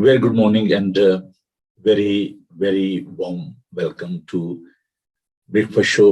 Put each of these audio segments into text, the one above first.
Very good morning and very, very warm welcome to Breakfast Show.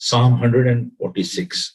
Psalm 146,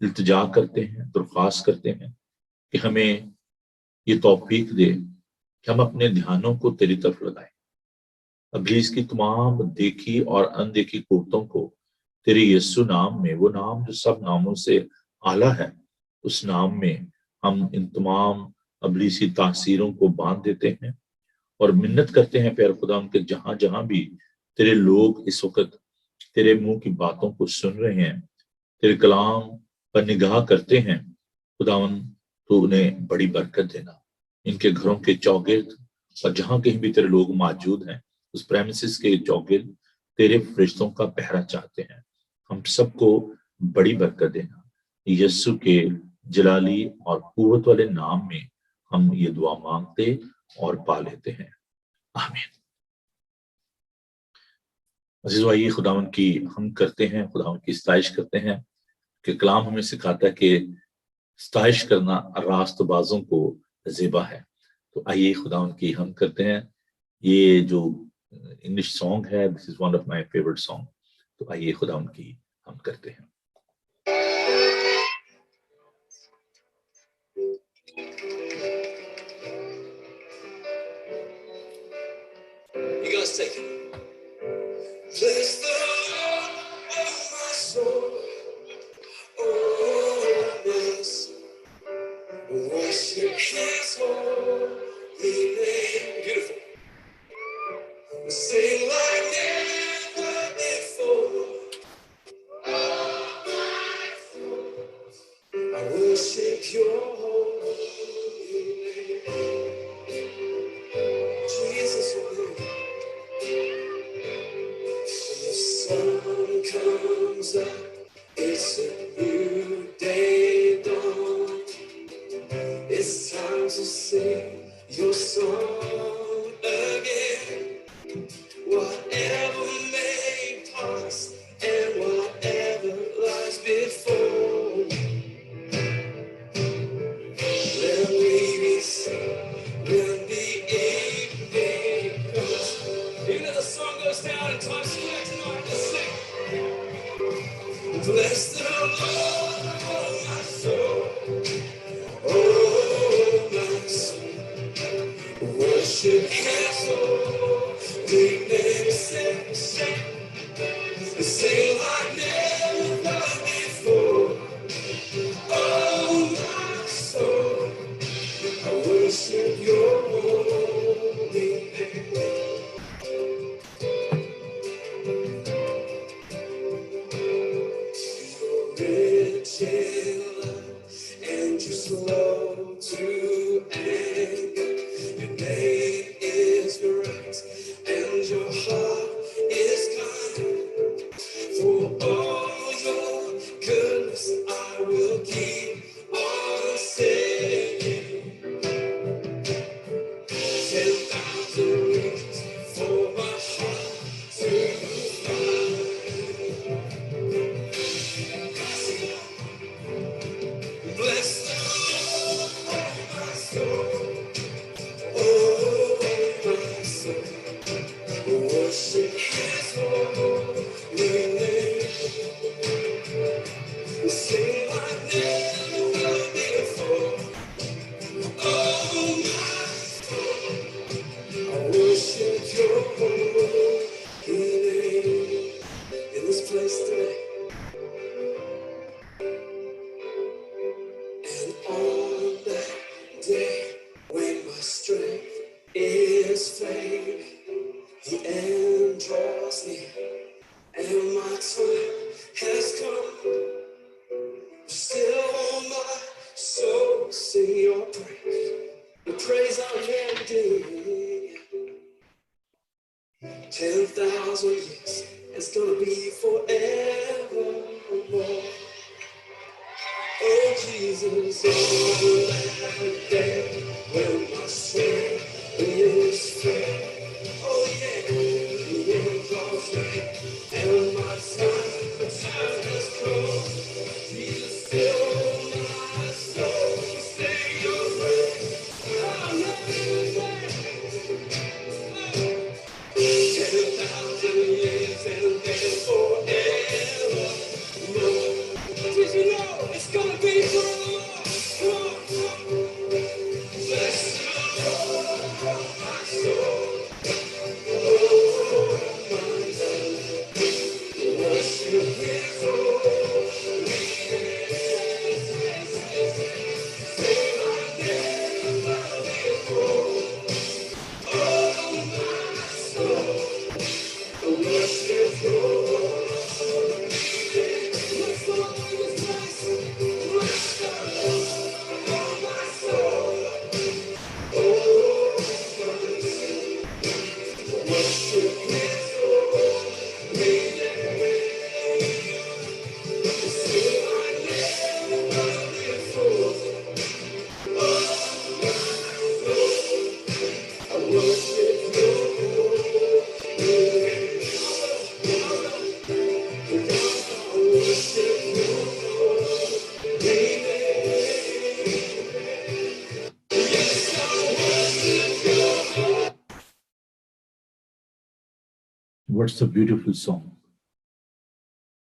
التجا کرتے ہیں، درخواست کرتے ہیں کہ ہمیں یہ توفیق دے کہ ہم اپنے دھیانوں کو تیری طرف لگائیں، ابلیس کی تمام دیکھی اور اندیکھی قوتوں کو تیرے یسوع نام میں، وہ نام جو سب ناموں سے اعلیٰ ہے، اس نام میں ہم ان تمام ابلیسی تاثیروں کو باندھ دیتے ہیں اور منت کرتے ہیں پیر خدا ان کے جہاں جہاں بھی تیرے لوگ اس وقت تیرے منہ کی باتوں کو سن رہے ہیں، تیرے کلام پر نگاہ کرتے ہیں، خداوند تو انہیں بڑی برکت دینا، ان کے گھروں کے چوگرد اور جہاں کہیں بھی تیرے لوگ موجود ہیں اس پریمسز کے چوگرد تیرے فرشتوں کا پہرا چاہتے ہیں، ہم سب کو بڑی برکت دینا، یسوع کے جلالی اور قوت والے نام میں ہم یہ دعا مانگتے اور پا لیتے ہیں، آمین۔ عزیز بھائی، خداوند کی ہم کرتے ہیں، خداوند کی ستائش کرتے ہیں کہ کلام ہمیں سکھاتا ہے کہ ستائش کرنا راست بازوں کو زیبا ہے۔ تو آئیے خداوند کی ہم کرتے ہیں، یہ جو انگلش سانگ ہے this is one of my favourite song, تو آئیے خداوند کی ہم کرتے ہیں۔ You guys take it. Bless the Lord, oh my soul, oh bless, worship His holy name. Beautiful. We sing like never before. I worship Your holy name, Jesus. When the sun comes up, it's a new day dawn. It's time to sing Your song again. Whatever may pass and whatever lies before, let me be sing when the evening comes. Even though the song goes down in Times Square tonight, let's sing. Bless the Lord, oh my soul, oh my soul, worship His holy name. Sing like never before. Oh my soul, I worship Your holy name. You're rich in love and You're slow to anger. Your name is great and Your heart is kind. For all Your goodness I will keep on singing. 10,000 reasons for my heart to find. Bless the Lord, oh my soul, oh my soul, worship His holy name. Sing like never before. Oh my soul, I worship Your holy name. In this place today, and on that day when my strength is failing, the end draws near and my time has come. Still my soul sing Your praise, the praise I'm ending. 10,000 years, it's gonna be forevermore. Oh Jesus, on that day when my strength is failing, oh yeah, the end draws near and my time has come. Jesus, fill my soul, sing Your praise. Hallelujah. 10,000 years and then forever. Did you know it's What's a beautiful song.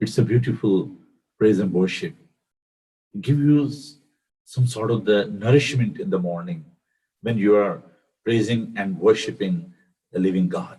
It's a beautiful praise and worship. Give you some sort of the nourishment in the morning when you are praising and worshiping the living God.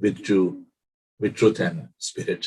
with truth and spirit.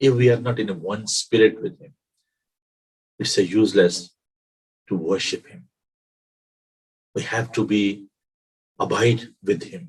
if we are not in a one spirit with him, it's a useless to worship him. We have to be abide with him.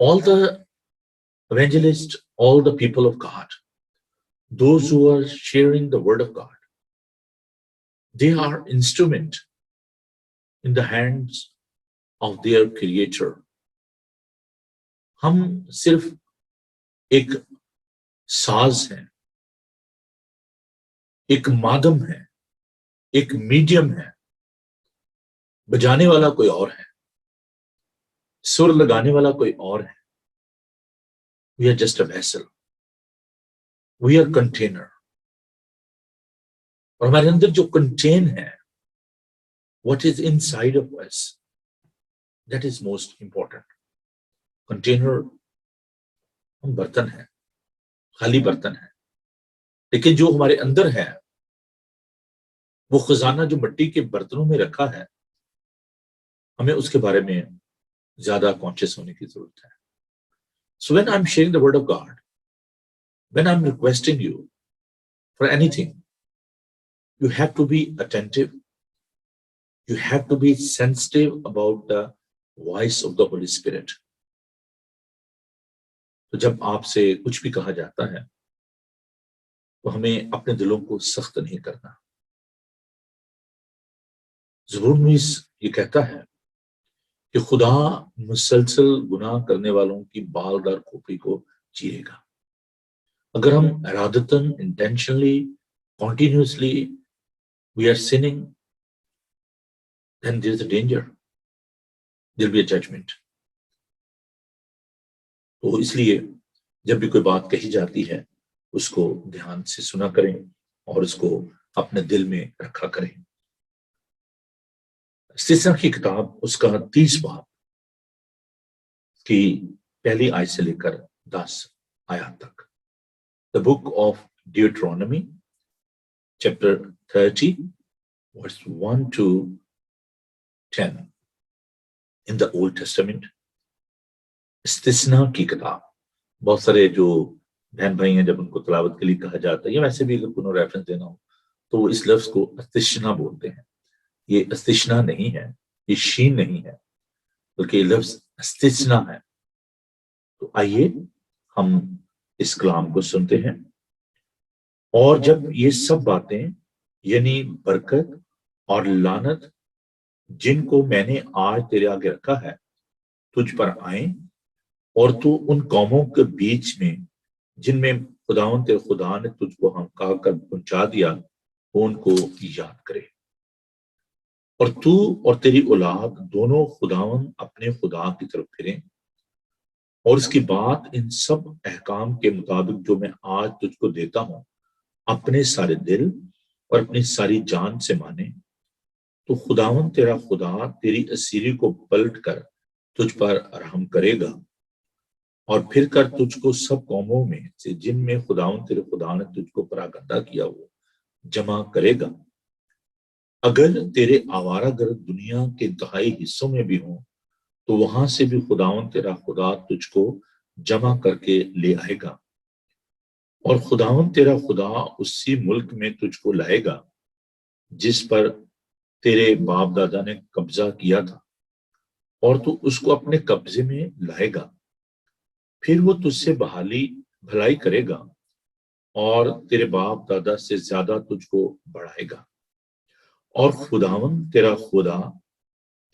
All the evangelists all the people of God, those who are sharing the word of God, they are instrument in the hands of their creator. ہم صرف ایک ساز ہیں، ایک مادم ہے، ایک medium ہے، بجانے والا کوئی اور ہے، سر لگانے والا کوئی اور ہے. We are just a vessel. We are container. اور ہمارے اندر جو contain ہے، what is inside of us, that is most important. Container ہم برتن ہیں، خالی برتن ہیں، لیکن جو ہمارے اندر ہے وہ خزانہ جو مٹی کے برتنوں میں رکھا ہے، ہمیں اس کے بارے میں زیادہ کانشیس ہونے کی ضرورت ہے. So when I'm sharing the word of God, when I'm requesting you for anything, you have to be attentive. You have to be sensitive about the voice of the Holy Spirit. تو جب آپ سے کچھ بھی کہا جاتا ہے تو ہمیں اپنے دلوں کو سخت نہیں کرنا. زبور میں یہ کہتا ہے کہ خدا مسلسل گناہ کرنے والوں کی بالدار کھوپڑی کو چیرے گا. اگر ہم ارادتاً intentionally continuously we are sinning, then there is a danger, there will be a judgment. تو اس لیے جب بھی کوئی بات کہی جاتی ہے اس کو دھیان سے سنا کریں اور اس کو اپنے دل میں رکھا کریں. استثنا کی کتاب اس کا 30 باب کی پہلی آیت سے لے کر 10 آیات تک. The book of Deuteronomy, chapter 30, verse 1 to 10 in the Old Testament. استثنا کی کتاب. بہت سارے جو بہن بھائی ہیں جب ان کو تلاوت کے لیے کہا جاتا ہے یا ویسے بھی اگر کو ریفرنس دینا ہو تو وہ اس لفظ کو استثنا بولتے ہیں. یہ استثنا نہیں ہے، یہ شین نہیں ہے، بلکہ یہ لفظ استثنا ہے. تو آئیے ہم اس کلام کو سنتے ہیں. اور جب یہ سب باتیں یعنی برکت اور لعنت جن کو میں نے آج تیرے آگے رکھا ہے تجھ پر آئیں اور تو ان قوموں کے بیچ میں جن میں خداوند تیرے خدا نے تجھ کو ہمکا کر پہنچا دیا وہ ان کو یاد کرے. اور تو اور تیری اولاد دونوں خداوند اپنے خدا کی طرف پھریں اور اس کی بات ان سب احکام کے مطابق جو میں آج تجھ کو دیتا ہوں اپنے سارے دل اور اپنی ساری جان سے مانے تو خداوند تیرا خدا تیری اسیری کو پلٹ کر تجھ پر رحم کرے گا اور پھر کر تجھ کو سب قوموں میں سے جن میں خداوند تیرے خدا نے تجھ کو پراگندہ کیا وہ جمع کرے گا. اگر تیرے آوارہ گرد دنیا کے انتہائی حصوں میں بھی ہوں تو وہاں سے بھی خداوند تیرا خدا تجھ کو جمع کر کے لے آئے گا. اور خداوند تیرا خدا اسی ملک میں تجھ کو لائے گا جس پر تیرے باپ دادا نے قبضہ کیا تھا اور تو اس کو اپنے قبضے میں لائے گا. پھر وہ تجھ سے بھلائی کرے گا اور تیرے باپ دادا سے زیادہ تجھ کو بڑھائے گا. اور خداوند تیرا خدا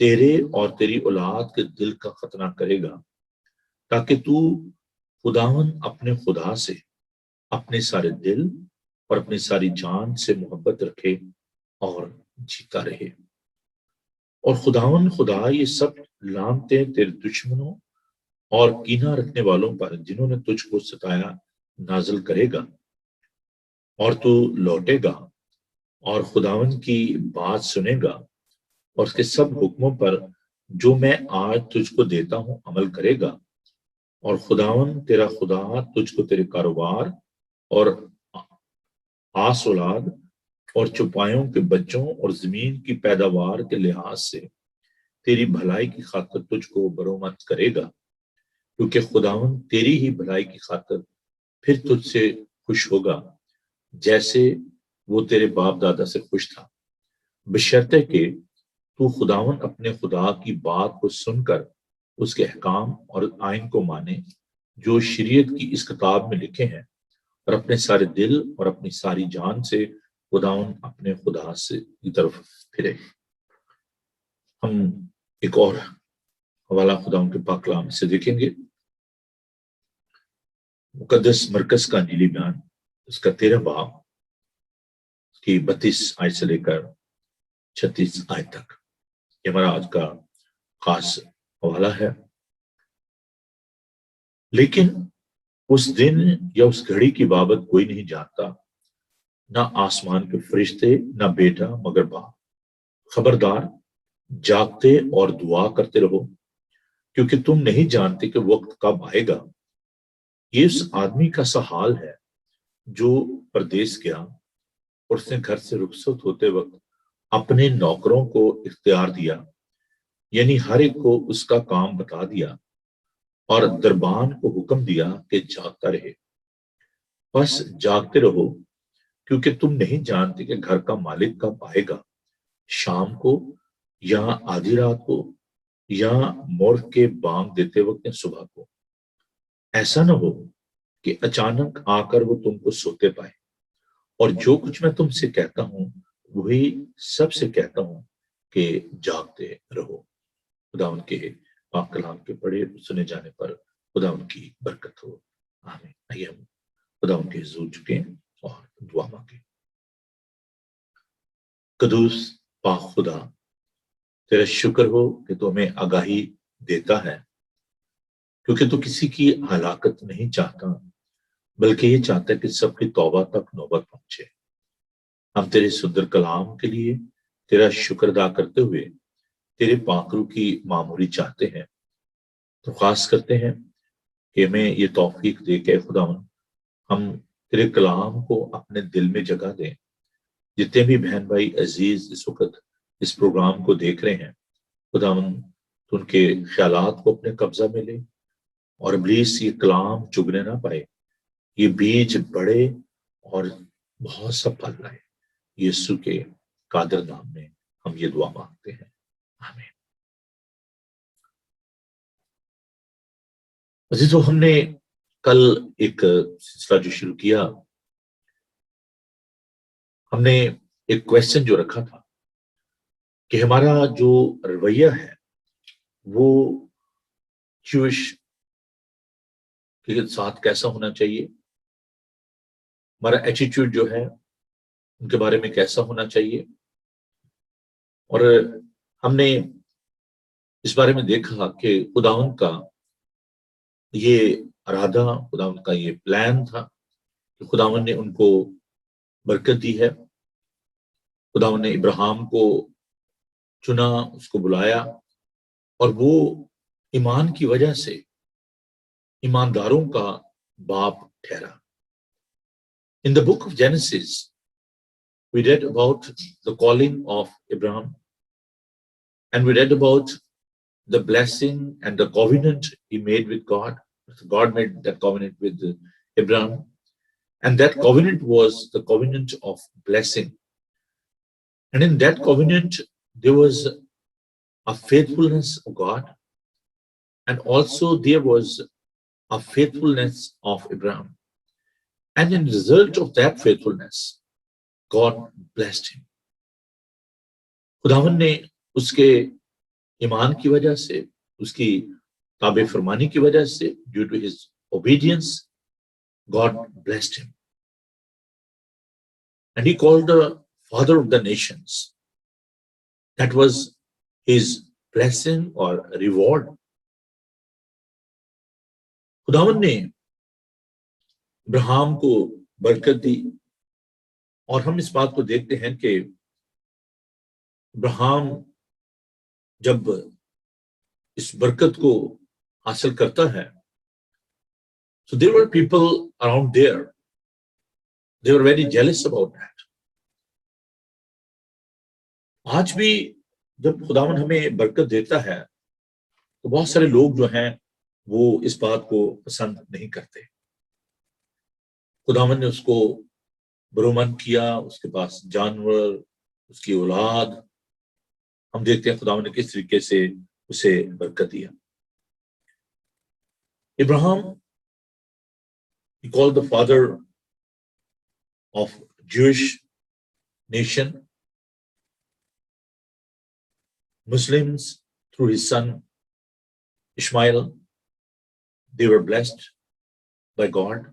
تیرے اور تیری اولاد کے دل کا ختنہ کرے گا تاکہ تو خداوند اپنے خدا سے اپنے سارے دل اور اپنی ساری جان سے محبت رکھے اور جیتا رہے. اور خداوند خدا یہ سب لعنتیں تیرے دشمنوں اور کینہ رکھنے والوں پر جنہوں نے تجھ کو ستایا نازل کرے گا. اور تو لوٹے گا اور خداوند کی بات سنے گا اور اس کے سب حکموں پر جو میں آج تجھ کو دیتا ہوں عمل کرے گا. اور خداوند تیرا خدا تجھ کو تیرے کاروبار اور آس اولاد اور چوپایوں کے بچوں اور زمین کی پیداوار کے لحاظ سے تیری بھلائی کی خاطر تجھ کو برومت کرے گا کیونکہ خداوند تیری ہی بھلائی کی خاطر پھر تجھ سے خوش ہوگا جیسے وہ تیرے باپ دادا سے خوش تھا، بشرطے کہ تو خداوند اپنے خدا کی بات کو سن کر اس کے احکام اور آئین کو مانے جو شریعت کی اس کتاب میں لکھے ہیں، اور اپنے سارے دل اور اپنی ساری جان سے خداون اپنے خدا سے کی طرف پھرے۔ ہم ایک اور حوالہ خداون کے پاک کلام سے دیکھیں گے، مقدس مرکز کا انجیلی بیان، اس کا 13 باب کی 32 آیت سے لے کر 36 آیت تک، یہ ہمارا آج کا خاص حوالہ ہے۔ لیکن اس دن یا اس گھڑی کی بابت کوئی نہیں جانتا، نہ آسمان کے فرشتے، نہ بیٹا مگر باپ۔ خبردار، جاگتے اور دعا کرتے رہو، کیونکہ تم نہیں جانتے کہ وقت کب آئے گا۔ یہ اس آدمی کا سا حال ہے جو پردیس گیا اور اس نے گھر سے رخصت ہوتے وقت اپنے نوکروں کو اختیار دیا، یعنی ہر ایک کو اس کا کام بتا دیا، اور دربان کو حکم دیا کہ جاگتا رہے۔ بس جاگتے رہو، کیونکہ تم نہیں جانتے کہ گھر کا مالک کب آئے گا، شام کو یا آدھی رات کو یا مورخ کے بانگ دیتے وقت یا صبح کو۔ ایسا نہ ہو کہ اچانک آ کر وہ تم کو سوتے پائے۔ اور جو کچھ میں تم سے کہتا ہوں وہی سب سے کہتا ہوں کہ جاگتے رہو۔ خدا ان کے پاک کلام کے پڑھے سنے جانے پر خدا ان کی برکت ہو، آمین۔ آئیے ہم خدا ان کے حضور جھکیں اور دعا مانگیں۔ قدوس پاک خدا، تیرا شکر ہو کہ تو ہمیں آگاہی دیتا ہے، کیونکہ تو کسی کی ہلاکت نہیں چاہتا، بلکہ یہ چاہتا ہے کہ سب کی توبہ تک نوبت پہنچے۔ ہم تیرے سندر کلام کے لیے تیرا شکر ادا کرتے ہوئے تیرے پاک روح کی معموری چاہتے ہیں، تو خاص کرتے ہیں کہ ہمیں یہ توفیق دے کہ خداوند ہم تیرے کلام کو اپنے دل میں جگہ دیں۔ جتنے بھی بہن بھائی عزیز اس وقت اس پروگرام کو دیکھ رہے ہیں، خداوند تو ان کے خیالات کو اپنے قبضہ میں لے، اور ابلیس یہ کلام چگنے نہ پائے، یہ بیج بڑے اور بہت سا پھل لائے۔ یسوع کے قادر نام میں ہم یہ دعا مانگتے ہیں، آمین۔ عزیزو، ہم نے کل ایک سلسلہ جو شروع کیا، ہم نے ایک کویسچن جو رکھا تھا کہ ہمارا جو رویہ ہے وہ جوش کے ساتھ کیسا ہونا چاہیے، ہمارا ایٹیٹیوڈ جو ہے ان کے بارے میں کیسا ہونا چاہیے۔ اور ہم نے اس بارے میں دیکھا کہ خداوند کا یہ ارادہ، خداوند کا یہ پلان تھا کہ خداوند نے ان کو برکت دی ہے۔ خداوند نے ابراہیم کو چنا، اس کو بلایا، اور وہ ایمان کی وجہ سے ایمانداروں کا باپ ٹھہرا۔ In the book of Genesis, we read about the calling of Abraham, and we read about the blessing and the covenant he made with God. God made that covenant with Abraham, and that covenant was the covenant of blessing. And in that covenant, there was a faithfulness of God, and also there was a faithfulness of Abraham. And in result of that faithfulness, God blessed him. خداوند نے اس کے ایمان کی وجہ سے، اس کی تابع فرمانی کی وجہ سے، due to his obedience, God blessed him. And he called the father of the nations. That was his blessing or reward. خداوند نے ابراہیم کو برکت دی، اور ہم اس بات کو دیکھتے ہیں کہ ابراہیم جب اس برکت کو حاصل کرتا ہے، so there were people around there, they were very jealous about that. آج بھی جب خداوند ہمیں برکت دیتا ہے تو بہت سارے لوگ جو ہیں وہ اس بات کو پسند نہیں کرتے۔ خداوند نے اس کو برومند کیا، اس کے پاس جانور، اس کی اولاد، ہم دیکھتے ہیں خداوند نے کس طریقے سے اسے برکت دیا۔ ابراہیم He called the father of Jewish nation. Muslims, through his son Ishmael, they were blessed by God.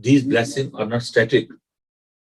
these blessings are not static,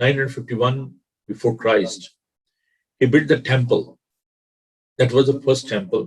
951 before Christ, he built the temple. That was the first temple.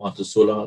516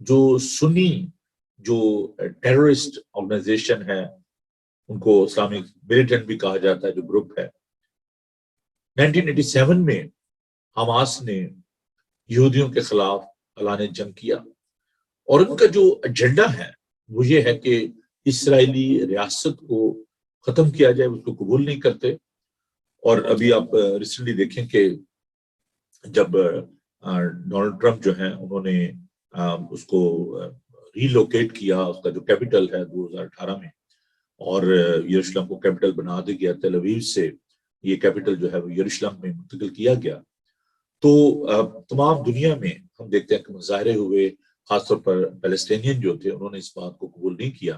جو سنی جو terrorist organization ہے، ان کو Islamic militant بھی کہا جاتا ہے، جو group ہے، 1987 میں حماس نے یہودیوں کے خلاف اعلان جنگ کیا، اور ان کا جو ایجنڈا ہے وہ یہ ہے کہ اسرائیلی ریاست کو ختم کیا جائے، اس کو قبول نہیں کرتے۔ اور ابھی آپ ریسنٹلی دیکھیں کہ جب ڈونلڈ ٹرمپ جو ہیں انہوں نے اس کو ری لوکیٹ کیا، اس کا جو کیپٹل ہے 2018 میں، اور یروشلم کو کیپٹل بنا دیا گیا، تل اویو سے یہ کیپٹل جو ہے وہ یروشلم میں منتقل کیا گیا، تو تمام دنیا میں ہم دیکھتے ہیں کہ مظاہرے ہوئے، خاص طور پر پیلسٹینین جو تھے انہوں نے اس بات کو قبول نہیں کیا،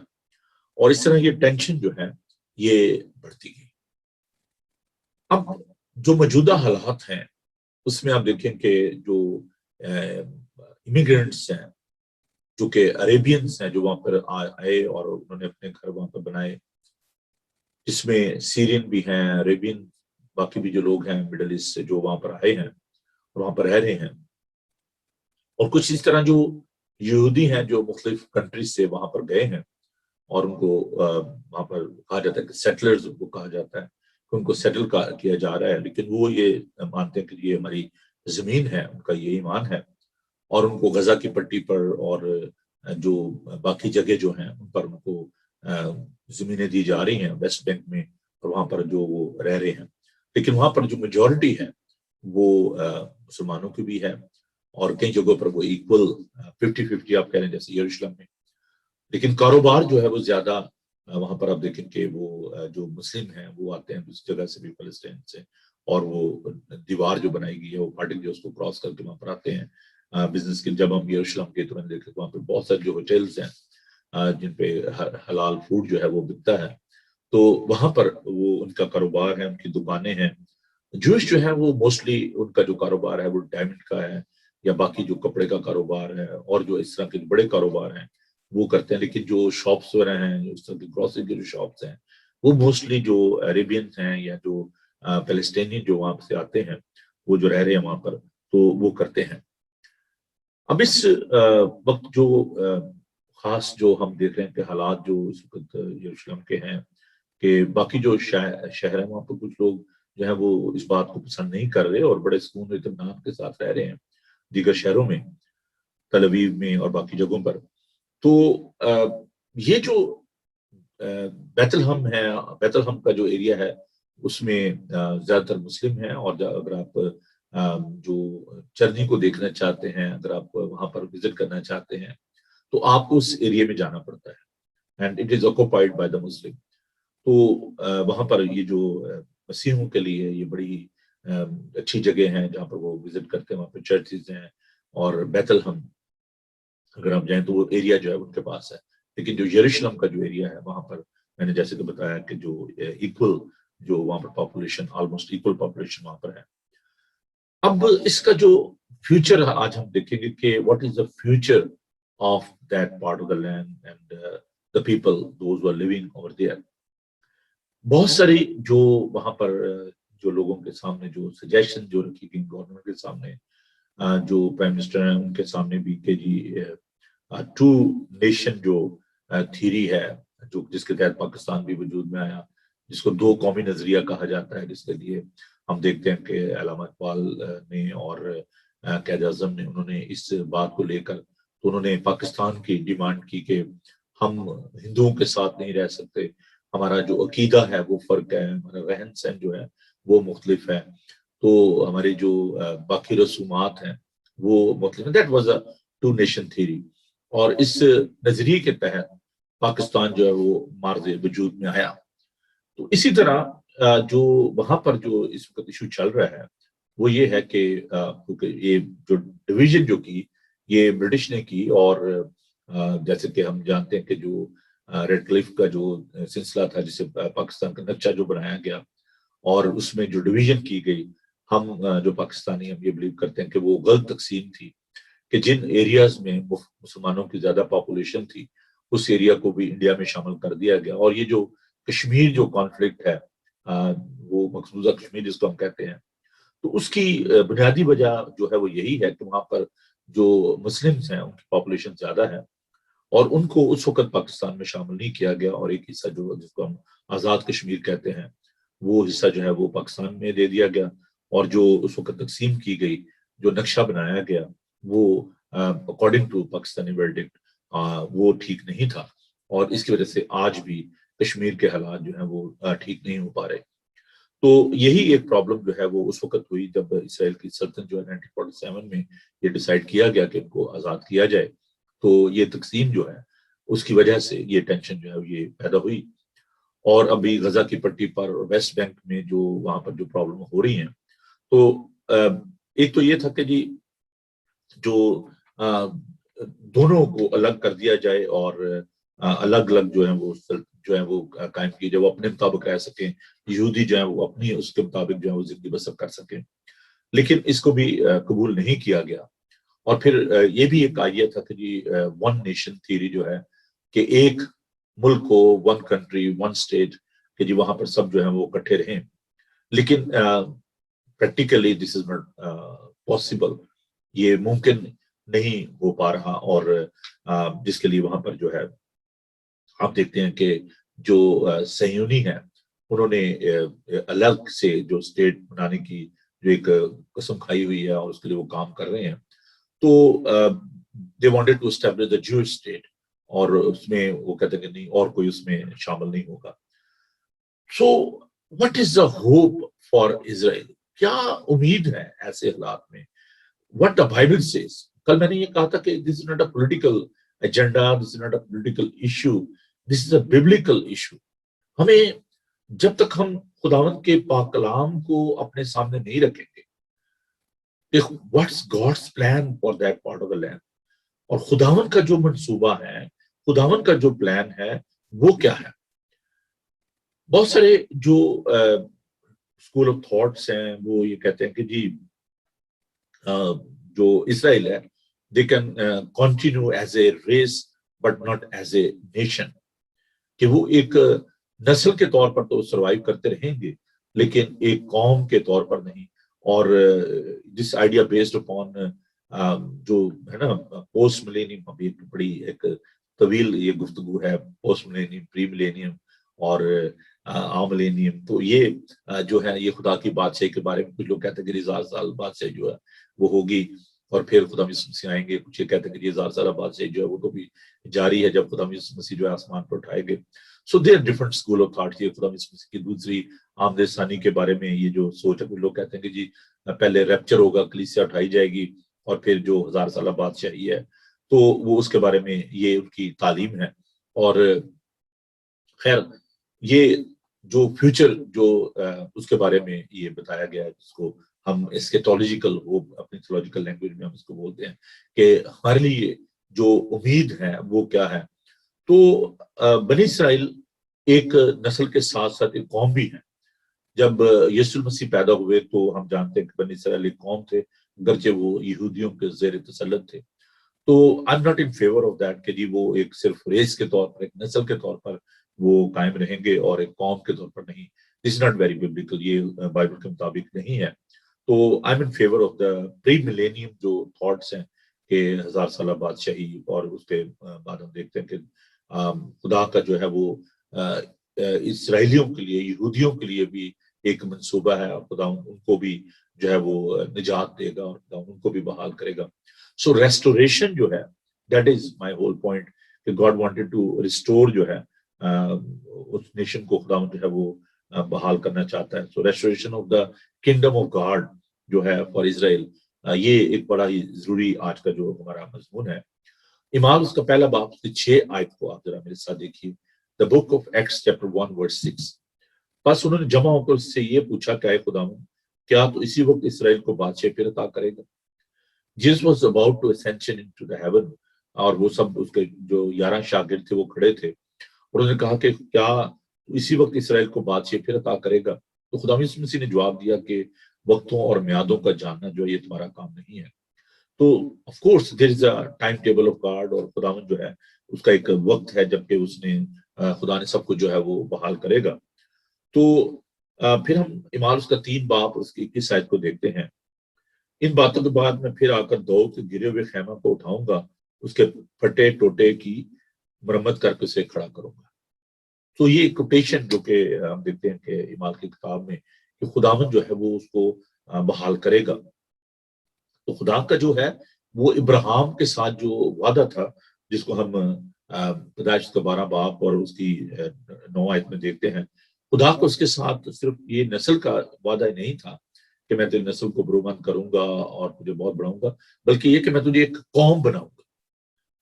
اور اس طرح یہ ٹینشن جو ہے یہ بڑھتی گئی۔ اب جو موجودہ حالات ہیں اس میں آپ دیکھیں کہ جو امیگرینٹس ہیں، جو کہ عربینس ہیں، جو وہاں پر آئے اور انہوں نے اپنے گھر وہاں پر بنائے، جس میں سیرین بھی ہیں، عربین، باقی بھی جو لوگ ہیں مڈل ایسٹ سے جو وہاں پر آئے ہیں اور وہاں پر رہ رہے ہیں، اور کچھ اس طرح جو یہودی ہیں جو مختلف کنٹریز سے وہاں پر گئے ہیں، اور ان کو وہاں پر کہا جاتا ہے کہ سیٹلرز ان کو کہا جاتا ہے، کہ ان کو سیٹل کیا جا رہا ہے، لیکن وہ یہ مانتے ہیں کہ یہ ہماری زمین ہے، ان کا یہ ایمان ہے، اور ان کو غزہ کی پٹی پر اور جو باقی جگہ جو ہیں ان پر ان کو زمینیں دی جا رہی ہیں ویسٹ بینک میں، اور وہاں پر جو وہ رہ رہے ہیں، لیکن وہاں پر جو میجورٹی ہے وہ مسلمانوں کی بھی ہے، اور کئی جگہوں پر وہ ایکول 50-50 آپ کہہ رہے ہیں جیسے یروشلم میں، لیکن کاروبار جو ہے وہ زیادہ وہاں پر آپ دیکھیں کہ وہ جو مسلم ہیں وہ آتے ہیں اس جگہ سے بھی، فلسطین سے، اور وہ دیوار جو بنائی گئی ہے وہ پھاٹک جو اس کو کراس کر کے وہاں پر آتے ہیں بزنس کے۔ جب ہم یروشلم کے تو میں نے دیکھا وہاں پہ بہت سارے جو ہوٹلز ہیں جن پہ حلال فوڈ جو ہے وہ بکتا ہے، تو وہاں پر وہ ان کا کاروبار ہے، ان کی دکانیں ہیں۔ جوش جو ہے وہ موسٹلی ان کا جو کاروبار ہے وہ ڈائمنڈ کا ہے، یا باقی جو کپڑے کا کاروبار ہے، اور جو اس طرح کے بڑے کاروبار ہیں وہ کرتے ہیں، لیکن جو شاپس وغیرہ ہیں، اس طرح کی گروسری کی جو شاپس ہیں، وہ موسٹلی جو عربینز ہیں یا جو فلسطینی جو وہاں سے آتے ہیں، وہ جو رہ رہے ہیں وہاں پر، تو وہ کرتے ہیں۔ اب اس وقت جو خاص جو ہم دیکھ رہے ہیں کہ حالات جو اس وقت یروشلم کے ہیں، کہ باقی جو شہر ہیں وہاں پر کچھ لوگ جو ہیں وہ اس بات کو پسند نہیں کر رہے، اور بڑے سکون و اطمینان کے ساتھ رہ رہے ہیں دیگر شہروں میں، تل اویو میں اور باقی جگہوں پر۔ تو یہ جو بیت الحم ہے، بیت الحم کا جو ایریا ہے اس میں زیادہ تر مسلم ہیں، اور اگر آپ جو چرنی کو دیکھنا چاہتے ہیں، اگر آپ وہاں پر وزٹ کرنا چاہتے ہیں تو آپ کو اس ایریا میں جانا پڑتا ہے، and it is occupied by the Muslim. تو وہاں پر یہ جو مسیحیوں کے لیے یہ بڑی اچھی جگہ ہیں جہاں پر وہ وزٹ کرتے ہیں، وہاں پہ چرچز ہیں، اور بیت الحم اگر آپ جائیں تو وہ ایریا جو ہے ان کے پاس ہے، لیکن جو یروشلم کا جو ایریا ہے وہاں پر میں نے جیسے کہ بتایا کہ جو ایکول جو وہاں پر پاپولیشن، آلموسٹ ایکول پاپولیشن وہاں پر ہے۔ اب اس کا جو فیوچر آج ہم دیکھیں گے کہ what is the future of that part of the land and the people those are living over there. بہت ساری جو وہاں پر جو لوگوں کے سامنے جو سجیشن جو رکھی گئی گورنمنٹ کے سامنے، جو پرائم منسٹر ہیں ان کے سامنے بھی، کہ جی ٹو نیشن جو تھیری ہے، جو جس کے تحت پاکستان بھی وجود میں آیا، جس کو دو قومی نظریہ کہا جاتا ہے، جس کے لیے ہم دیکھتے ہیں کہ علامہ اقبال نے اور قائد اعظم نے، انہوں نے اس بات کو لے کر تو انہوں نے پاکستان کی ڈیمانڈ کی کہ ہم ہندوؤں کے ساتھ نہیں رہ سکتے، ہمارا جو عقیدہ ہے وہ فرق ہے، ہمارا رہن سہن جو ہے وہ مختلف ہے، تو ہمارے جو باقی رسومات ہیں وہ مختلف ہیں۔ That was a two nation theory, اور اس نظریے کے تحت پاکستان جو ہے وہ مارز وجود میں آیا۔ تو اسی طرح جو وہاں پر جو اس وقت ایشو چل رہا ہے وہ یہ ہے کہ کیونکہ یہ جو ڈویژن جو کی یہ برٹش نے کی، اور جیسے کہ ہم جانتے ہیں کہ جو ریڈ کلف کا جو سلسلہ تھا، جسے پاکستان کا نقشہ جو بنایا گیا اور اس میں جو ڈویژن کی گئی، ہم جو پاکستانی ہم یہ بلیو کرتے ہیں کہ وہ غلط تقسیم تھی، کہ جن ایریاز میں مسلمانوں کی زیادہ پاپولیشن تھی اس ایریا کو بھی انڈیا میں شامل کر دیا گیا، اور یہ جو کشمیر جو کانفلکٹ ہے، وہ مقبوضہ کشمیر جس کو ہم کہتے ہیں، تو اس کی بنیادی وجہ جو ہے وہ یہی ہے کہ وہاں پر جو مسلمز ہیں ان کی پاپولیشن زیادہ ہے، اور ان کو اس وقت پاکستان میں شامل نہیں کیا گیا، اور ایک حصہ جو جس کو ہم آزاد کشمیر کہتے ہیں وہ حصہ جو ہے وہ پاکستان میں دے دیا گیا، اور جو اس وقت تقسیم کی گئی، جو نقشہ بنایا گیا وہ اکارڈنگ ٹو پاکستانی ورڈکٹ وہ ٹھیک نہیں تھا، اور اس کی وجہ سے آج بھی کشمیر کے حالات جو ہیں وہ ٹھیک نہیں ہو پا رہے۔ تو یہی ایک پرابلم جو ہے وہ اس وقت ہوئی جب اسرائیل کی سلطنت جو ہے 1947 میں یہ ڈیسائیڈ کیا گیا کہ ان کو آزاد کیا جائے، تو یہ تقسیم جو ہے اس کی وجہ سے یہ ٹینشن جو ہے یہ پیدا ہوئی، اور ابھی غزہ کی پٹی پر ویسٹ بینک میں جو وہاں پر جو پرابلم ہو رہی ہیں، تو ایک تو یہ تھا کہ جی جو دونوں کو الگ کر دیا جائے، اور الگ الگ جو ہے وہ قائم کی جائے، وہ اپنے مطابق رہ سکیں، یہودی جو ہے وہ اپنی اس کے مطابق جو ہے وہ زندگی بسر کر سکیں، لیکن اس کو بھی قبول نہیں کیا گیا۔ اور پھر یہ بھی ایک آئیڈیا تھا کہ جی ون نیشن تھیوری جو ہے کہ ایک ملک کو، ون کنٹری ون اسٹیٹ، کہ جی وہاں پر سب جو ہے وہ اکٹھے رہیں، لیکن practically this is not possible, یہ ممکن نہیں ہو پا رہا، اور جس کے لیے وہاں پر جو ہے آپ دیکھتے ہیں کہ جو صہیونی ہے انہوں نے الگ سے جو اسٹیٹ بنانے کی جو ایک قسم کھائی ہوئی ہے، اور اس کے لیے وہ کام کر رہے ہیں، تو they wanted to establish the Jewish state، اور اس میں وہ کہتے ہیں کہ نہیں اور کوئی اس میں شامل نہیں ہوگا۔ So what is the hope for Israel؟ کیا امید ہے ایسے حالات میں؟ What the Bible says، کل میں نے یہ کہا تھا کہ this is not a political agenda، this is not a political issue، this is a biblical issue۔ ہمیں جب تک ہم خداوند کے پاک کلام کو اپنے سامنے نہیں رکھیں گے، what's God's plan for that part of the land، اور خداوند کا جو منصوبہ ہے، خداوند کا جو پلان ہے وہ کیا ہے۔ بہت سارے جو اسکول آف تھاٹس ہیں وہ یہ کہتے ہیں کہ جی جو اسرائیل ہے they can continue as a race but not as a nation، کہ وہ ایک نسل کے طور پر تو سروائیو کرتے رہیں گے لیکن ایک قوم کے طور پر نہیں۔ اور دس آئیڈیا بیسڈ اپون جو ہے نا پوسٹ ملینیم، ابھی بڑی ایک طویل یہ گفتگو ہے، پوسٹ ملینیم، پری ملینیم اور ملینیم، تو یہ جو ہے یہ خدا کی بادشاہی کے بارے میں کچھ لوگ کہتے ہیں کہ 1000 سال بادشاہی جو ہے وہ ہوگی، اور پھر خدا یسوع مسیح آئیں گے، کچھ یہ کہتے ہیں کہ 1000 سال بادشاہی جو ہے وہ تو بھی جاری ہے جب خدا یسوع مسیح جو ہے آسمان پر اٹھائے گے۔ سو دیر ڈفرنٹ اسکول آف تھاٹ، یہ خدا یسوع مسیح کی دوسری آمد ثانی کے بارے میں یہ جو سوچ ہے، کچھ لوگ کہتے ہیں کہ جی پہلے ریپچر ہوگا، کلیسیا اٹھائی جائے گی، اور پھر جو 1000 سالہ بادشاہی ہے تو وہ اس کے بارے میں یہ ان کی تعلیم ہے۔ اور خیر یہ جو فیوچر جو اس کے بارے میں یہ بتایا گیا ہے، جس کو ہم اسکیٹولوجیکل ہوپ اپنی تھیولوجیکل لینگویج میں ہم اس کو بولتے ہیں، کہ ہمارے لیے جو امید ہے وہ کیا ہے۔ تو بنی اسرائیل ایک نسل کے ساتھ ساتھ ایک قوم بھی ہے۔ جب یسوع مسیح پیدا ہوئے تو ہم جانتے ہیں کہ بنی اسرائیل ایک قوم تھے، گرچہ وہ یہودیوں کے زیر تسلط تھے۔ تو I am not in favour of that کہ جی وہ ایک صرف ریس کے طور پر، ایک نسل کے طور پر وہ قائم رہیں گے اور ایک قوم کے طور پر نہیں۔ This is not very biblical, یہ بائبل کے مطابق نہیں ہے۔ تو I am in favour of the pre millennium جو تھاٹس ہیں کہ 1000 سالہ بادشاہی، اور اس کے بعد ہم دیکھتے ہیں کہ خدا کا جو ہے وہ اسرائیلیوں کے لیے، یہودیوں کے لیے بھی ایک منصوبہ ہے، اور خدا ان کو بھی جو ہے وہ نجات دے گا، اور خدا ان کو بھی بحال کرے گا۔ سو ریسٹوریشن جو ہے، that is my whole point, کہ گاڈ وانٹیڈ ٹو ریسٹور جو ہے اس نیشن کو، خدا جو ہے وہ بحال کرنا چاہتا ہے۔ So restoration of the kingdom of God جو ہے فار اسرائیل، یہ ایک بڑا ہی ضروری آج کا جو ہمارا مضمون ہے۔ اعمال اس کا پہلا باب سے 6 آیت کو آپ ذرا میرے ساتھ دیکھیے۔ The book of Acts chapter 1 verse 6۔ بس انہوں نے جمع ہو کر اس سے یہ پوچھا کہ اے خداوند، کیا تو اسی وقت اسرائیل کو بادشاہ پھر عطا کرے گا؟ Jesus was about to ascension into the heaven، اور وہ سب اس کے جو 11 شاگرد تھے وہ کھڑے تھے، اور انہوں نے کہا کہ کیا اسی وقت اسرائیل کو بادشاہ پھر عطا کرے گا؟ تو خدا یسوع مسیح نے جواب دیا کہ وقتوں اور میعادوں کا جاننا جو ہے یہ تمہارا کام نہیں ہے۔ تو of course there is a time table of God, اور خداوند جو ہے اس کا ایک وقت ہے جب کہ اس نے خدا نے سب کچھ جو ہے وہ بحال کرے گا۔ تو پھر ہم اعمال اس کا 3 باب اس کی 21 آیت کو دیکھتے ہیں۔ ان باتوں کے بعد میں پھر آ کر دو کے گرے ہوئے خیمہ کو اٹھاؤں گا، اس کے پھٹے ٹوٹے کی مرمت کر کے اسے کھڑا کروں گا۔ تو یہ کوٹیشن جو کہ ہم دیکھتے ہیں کہ ایمال کی کتاب میں کہ خداوند جو ہے وہ اس کو بحال کرے گا۔ تو خدا کا جو ہے وہ ابراہیم کے ساتھ جو وعدہ تھا، جس کو ہم پیدائش کا 12 باب اور اس کی 9 آیت میں دیکھتے ہیں، خدا کو اس کے ساتھ صرف یہ نسل کا وعدہ نہیں تھا کہ میں تیری نسل کو برومند کروں گا اور تجھے بہت بڑھاؤں گا، بلکہ یہ کہ میں تجھے ایک قوم بناؤں گا۔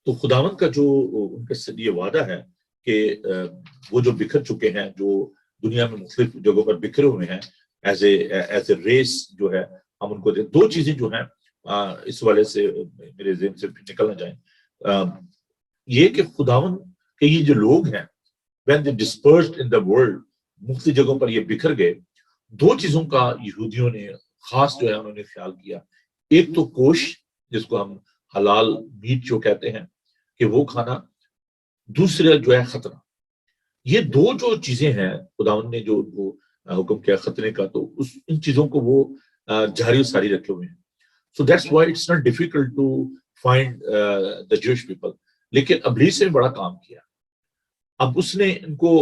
تو خداوند کا جو ان کے ساتھ یہ وعدہ ہے کہ وہ جو بکھر چکے ہیں، جو دنیا میں مختلف جگہوں پر بکھرے ہوئے ہیں ایز اے ریس جو ہے، ہم ان کو دو چیزیں جو ہیں اس والے سے میرے ذہن سے نکل نہ جائیں۔ یہ کہ خداوند کے یہ جو لوگ ہیں when they dispersed in the world، مختلف جگہوں پر یہ بکھر گئے، دو چیزوں کا یہودیوں نے خاص جو ہے انہوں نے خیال کیا۔ ایک تو کوش، جس کو ہم حلال میٹ جو کہتے ہیں کہ وہ کھانا، دوسرا جو ہے ختنہ۔ یہ دو جو چیزیں ہیں خداوند نے جو حکم کیا ختنے کا، تو ان چیزوں کو وہ جاری و ساری رکھے ہوئے ہیں۔ So that's why it's not difficult to find the Jewish people۔ لیکن ابلیس نے بڑا کام کیا۔ اب اس نے ان کو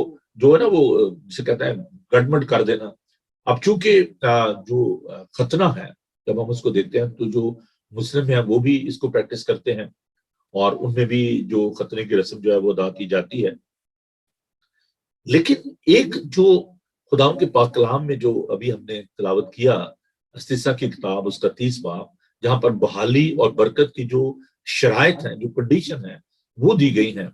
جو ہے نا وہ جسے کہتا ہے گڑمڑ کر دینا۔ اب چونکہ جو ختنہ ہے، جب ہم اس کو دیکھتے ہیں تو جو مسلم ہیں وہ بھی اس کو پریکٹس کرتے ہیں، اور ان میں بھی جو ختنے کی رسم جو ہے وہ ادا کی جاتی ہے۔ لیکن ایک جو خداوند کے پاک کلام میں جو ابھی ہم نے تلاوت کیا، استثنا کی کتاب اس کا 30 باب، جہاں پر بحالی اور برکت کی جو شرائط ہیں، جو کنڈیشن ہیں وہ دی گئی ہیں،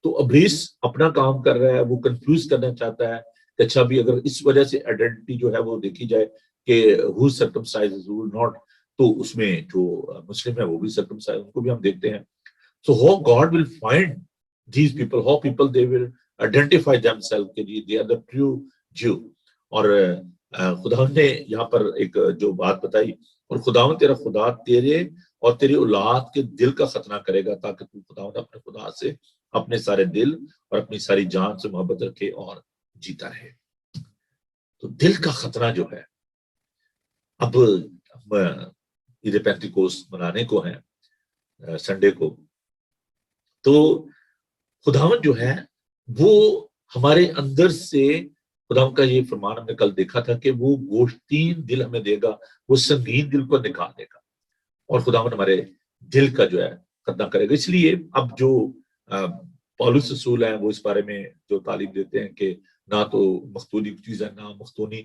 تو ابلیس اپنا کام کر رہا ہے، وہ کنفیوز کرنا چاہتا ہے کہ اچھا بھی اگر اس وجہ سے آئیڈینٹی جو ہے وہ دیکھی جائے کہ who circumcises who not، تو اس میں جو مسلم ہے وہ بھی circumcised، ان کو بھی ہم دیکھتے ہیں۔ So how God will find these people، how people they will identify themselves کہ they are the true Jew۔ اور خداوند نے یہاں پر ایک جو بات بتائی، اور خداوند تیرا خدا تیرے اور تیری اولاد کے دل کا ختنہ کرے گا، تاکہ تو خداوند اپنے خدا سے اپنے سارے دل اور اپنی ساری جان سے محبت رکھے اور جیتا رہے۔ تو دل کا ختنہ جو ہے، اب ہم عید پینتیکوست منانے کو ہیں سنڈے کو، تو خداوند جو ہے وہ ہمارے اندر سے، خداوند کا یہ فرمان ہم نے کل دیکھا تھا کہ وہ گوشتین دل ہمیں دے گا، وہ سنگین دل کو نکال دے گا، اور خداوند ہمارے دل کا جو ہے ختنہ کرے گا۔ اس لیے اب جو پولس رسول ہیں وہ اس بارے میں جو تعلیم دیتے ہیں کہ نہ تو مختونی چیز ہے، نہ مختونی،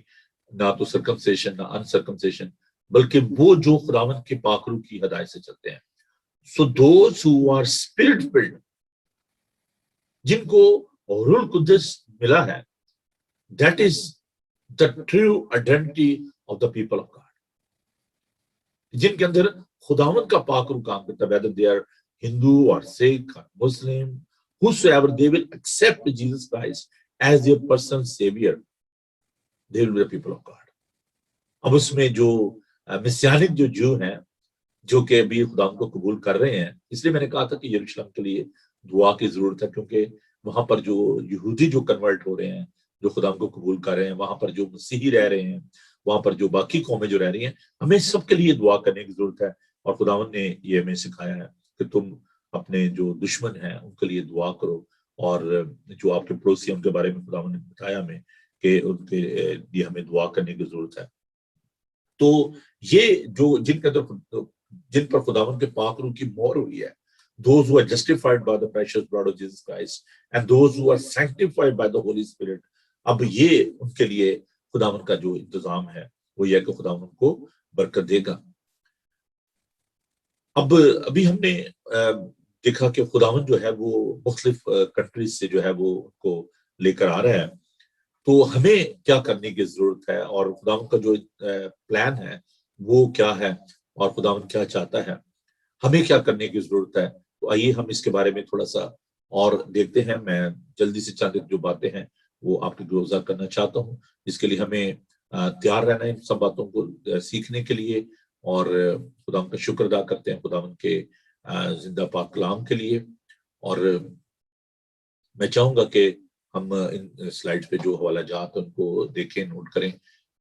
نہ تو سرکمسیشن، نہ انسرکمسیشن، بلکہ وہ جو خداوند کے پاک روح کی ہدایت سے چلتے ہیں۔ So those who are spirit filled، جن کو روح القدس ملا ہے، that is the true identity of the people of God، جن کے اندر خداوند کا پاک روح کام کرتا ہے، whether they are Hindu or Sikh or Muslim، whosoever they will accept Jesus Christ as their personal savior، they will be the people of God۔ اب اس میں جو مسیانک جو جو ہیں، جو کہ ابھی خداوند کو قبول کر رہے ہیں، اس لیے میں نے کہا تھا کہ یروشلم کے لیے دعا کی ضرورت ہے، کیونکہ وہاں پر جو یہودی جو کنورٹ ہو رہے ہیں، جو خداوند کو قبول کر رہے ہیں، وہاں پر جو مسیحی رہ رہے ہیں، وہاں پر جو باقی قومیں جو رہ رہی ہیں، ہمیں سب کے لیے دعا کرنے کی ضرورت ہے۔ اور خداوند نے یہ ہمیں سکھایا ہے کہ تم اپنے جو دشمن ہیں ان کے لیے دعا کرو، اور جو آپ کے پڑوسی ہیں ان کے بارے میں خداوند نے بتایا ہمیں کہ ان کے لیے ہمیں دعا کرنے کی ضرورت ہے۔ تو یہ جو جن پر خداوند کے پاک روح کی مہر ہوئی ہے، those who are justified by the precious blood of Jesus Christ and those who are sanctified by the Holy Spirit، اب یہ ان کے لیے خداوند کا جو انتظام ہے وہ یہ کہ خداوند ان کو برکت دے گا۔ اب ابھی ہم نے دیکھا کہ خداوند جو ہے وہ مختلف کنٹریز سے جو ہے وہ ان کو لے کر آ رہا ہے، تو ہمیں کیا کرنے کی ضرورت ہے، اور خداوند کا جو پلان ہے وہ کیا ہے، اور خداوند کیا چاہتا ہے، ہمیں کیا کرنے کی ضرورت ہے۔ تو آئیے ہم اس کے بارے میں تھوڑا سا اور دیکھتے ہیں۔ میں جلدی سے چند جو باتیں ہیں وہ آپ کی گزار کرنا چاہتا ہوں، جس کے لیے ہمیں تیار رہنا ہے ان سب باتوں کو سیکھنے کے لیے، اور خداوند کا شکر ادا کرتے ہیں خداوند کے زندہ پاک کلام کے لیے۔ اور میں چاہوں گا کہ ہم ان سلائیڈ پہ جو حوالہ جات ان کو دیکھیں، نوٹ کریں،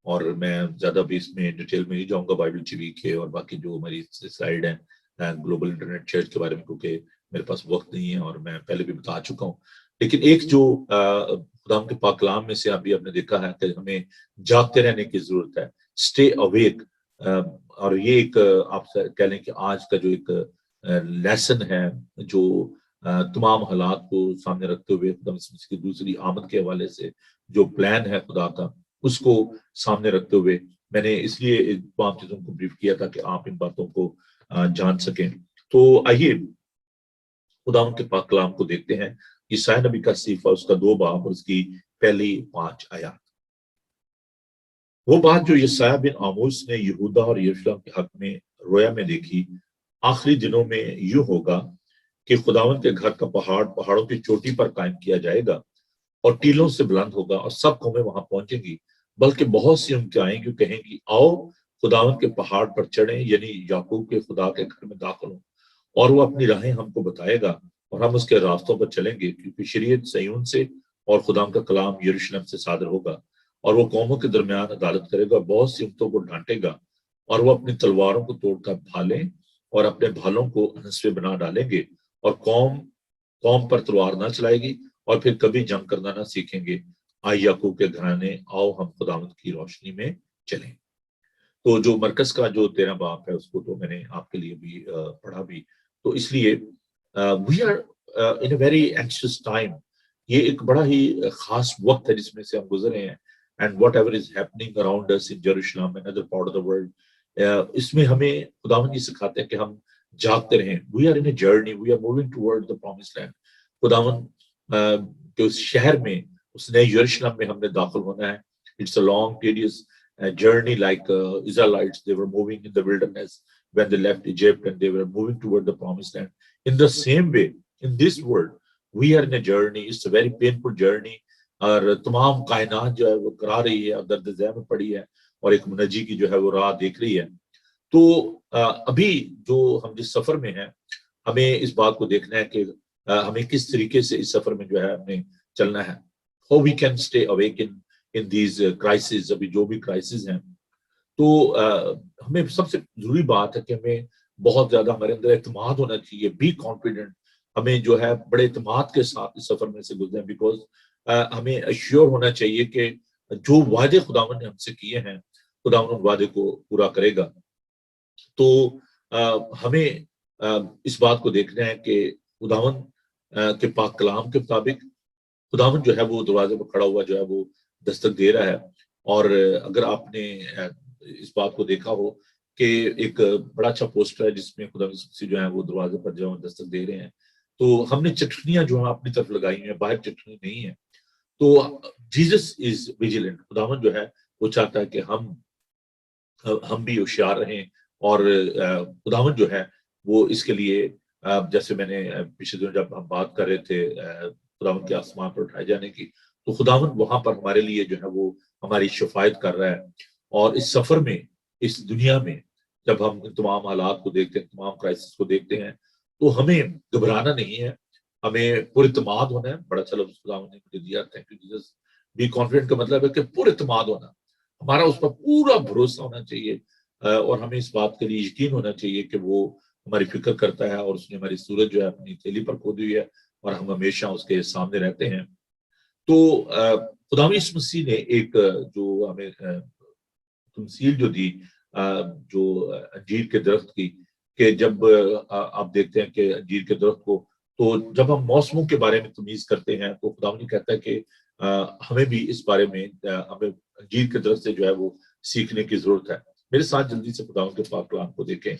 اور میں زیادہ بھی اس میں ڈیٹیل میں نہیں جاؤں گا بائبل ٹی وی کے اور باقی جو ہماری سلائیڈ ہیں گلوبل انٹرنیٹ چرچ کے بارے میں، کیونکہ میرے پاس وقت نہیں ہے اور میں پہلے بھی بتا چکا ہوں. لیکن ایک جو خدا کے پاک کلام میں سے ابھی آپ نے دیکھا ہے کہ ہمیں جاگتے رہنے کی ضرورت ہے، اسٹے اویک. اور یہ ایک آپ کہہ لیں کہ آج کا جو ایک لیسن ہے، جو تمام حالات کو سامنے رکھتے ہوئے خدا مسیح کی دوسری آمد کے حوالے سے جو پلان ہے خدا کا، اس کو سامنے رکھتے ہوئے میں نے اس لیے تمام چیزوں کو بریف کیا تھا کہ آپ ان باتوں کو جان سکیں. تو آئیے خدا کے پاک کلام کو دیکھتے ہیں. عیسائی نبی کا صحیفہ، اس کا 2 باب اور اس کی پہلی 5 آیات. وہ بات جو یسایہ بن آموس نے یہودا اور یروشلم کے حق میں رویا میں دیکھی، آخری دنوں میں یوں ہوگا کہ خداوند کے گھر کا پہاڑ پہاڑوں کی چوٹی پر قائم کیا جائے گا اور ٹیلوں سے بلند ہوگا اور سب قومیں وہاں پہنچیں گی، بلکہ بہت سی ان کے آئیں گی، کہیں گی آؤ خداوند کے پہاڑ پر چڑھیں، یعنی یعقوب کے خدا کے گھر میں داخل ہوں، اور وہ اپنی راہیں ہم کو بتائے گا اور ہم اس کے راستوں پر چلیں گے، کیونکہ شریعت صہیون سے اور خدا کا کلام یروشلم سے صادر ہوگا، اور وہ قوموں کے درمیان عدالت کرے گا، بہت سی امتوں کو ڈانٹے گا، اور وہ اپنی تلواروں کو توڑ کر بھالیں اور اپنے بھالوں کو نسوے بنا ڈالیں گے، اور قوم پر تلوار نہ چلائے گی اور پھر کبھی جنگ کرنا نہ سیکھیں گے. آئی یعقوب کے گھرانے، آؤ ہم خداوند کی روشنی میں چلیں. تو جو مرکز کا جو 13 باب ہے اس کو تو میں نے آپ کے لیے بھی پڑھا بھی. تو اس لیے we are in a very anxious time. یہ ایک بڑا ہی خاص وقت ہے جس میں سے ہم گزرے ہیں. And whatever is happening around us in Jerusalem and other part of the world, اس میں ہمیں خداوند یہ سکھاتے ہیں کہ ہم جاگتے رہیں. We are in a journey, we are moving toward the promise land. خداوند کے اس شہر میں، اس نئے یروشلم میں ہم نے داخل ہونا ہے. It's a long tedious journey like Israelites. They were moving in the wilderness when they left Egypt and they were moving toward the promised land. In the same way, in this world, we are in a journey. It's a very painful journey. اور تمام کائنات جو ہے وہ کرا رہی ہے اور درد ذہ میں پڑی ہے اور ایک منجی کی جو ہے وہ راہ دیکھ رہی ہے. تو ابھی جو ہم جس سفر میں ہیں، ہمیں اس بات کو دیکھنا ہے کہ ہمیں کس طریقے سے اس سفر میں جو ہے ہم نے چلنا ہے. How we can stay awake in these crises. ابھی جو بھی کرائسز ہیں، تو ہمیں سب سے ضروری بات ہے کہ ہمیں بہت زیادہ ہمارے اندر اعتماد ہونا چاہیے. Be confident. ہمیں جو ہے بڑے اعتماد کے ساتھ اس سفر میں سے گزریں، بیکاز ہمیں ایشور ہونا چاہیے کہ جو وعدے خداوند نے ہم سے کیے ہیں، خداوند ان وعدے کو پورا کرے گا. تو ہمیں اس بات کو دیکھنا ہے کہ خداوند کے پاک کلام کے مطابق خداوند جو ہے وہ دروازے پر کھڑا ہوا جو ہے وہ دستک دے رہا ہے. اور اگر آپ نے اس بات کو دیکھا ہو کہ ایک بڑا اچھا پوسٹر ہے جس میں خدا مسیح جو ہے وہ دروازے پر جو ہے دستک دے رہے ہیں، تو ہم نے چٹنیاں جو ہیں اپنی طرف لگائی ہیں، باہر چٹنی نہیں ہے. تو جیزس از ویجیلنٹ. خداوند جو ہے وہ چاہتا ہے کہ ہم بھی ہوشیار رہیں. اور خداوند جو ہے وہ اس کے لیے، جیسے میں نے پچھلے دنوں جب ہم بات کر رہے تھے خداوند کے آسمان پر اٹھائے جانے کی، تو خداوند وہاں پر ہمارے لیے جو ہے وہ ہماری شفاعت کر رہا ہے. اور اس سفر میں، اس دنیا میں جب ہم ان تمام حالات کو دیکھتے ہیں، تمام کرائسس کو دیکھتے ہیں، تو ہمیں گھبرانا نہیں ہے، ہمیں پر اعتماد ہونا ہے. بڑا اچھا لفظ خداوند نے مجھے دیا. Thank you Jesus. Be confident کا مطلب ہے کہ پر اعتماد ہونا، ہمارا اس پر پورا بھروسہ ہونا چاہیے، اور ہمیں اس بات کے لیے یقین ہونا چاہیے کہ وہ ہماری فکر کرتا ہے اور اس نے ہماری صورت جو ہے اپنی تھیلی پر کھودی ہوئی ہے اور ہم ہمیشہ اس کے سامنے رہتے ہیں. تو خدا یسوع مسیح نے ایک جو ہمیں تمثیل جو دی جو انجیر کے درخت کی، کہ جب آپ دیکھتے ہیں کہ انجیر کے درخت کو، تو جب ہم موسموں کے بارے میں تمیز کرتے ہیں تو خدا نے کہتا ہے کہ ہمیں بھی اس بارے میں ہمیں انجیر کے درخت سے جو ہے وہ سیکھنے کی ضرورت ہے. میرے ساتھ جلدی سے خداوند کے پاک کلام کو دیکھیں.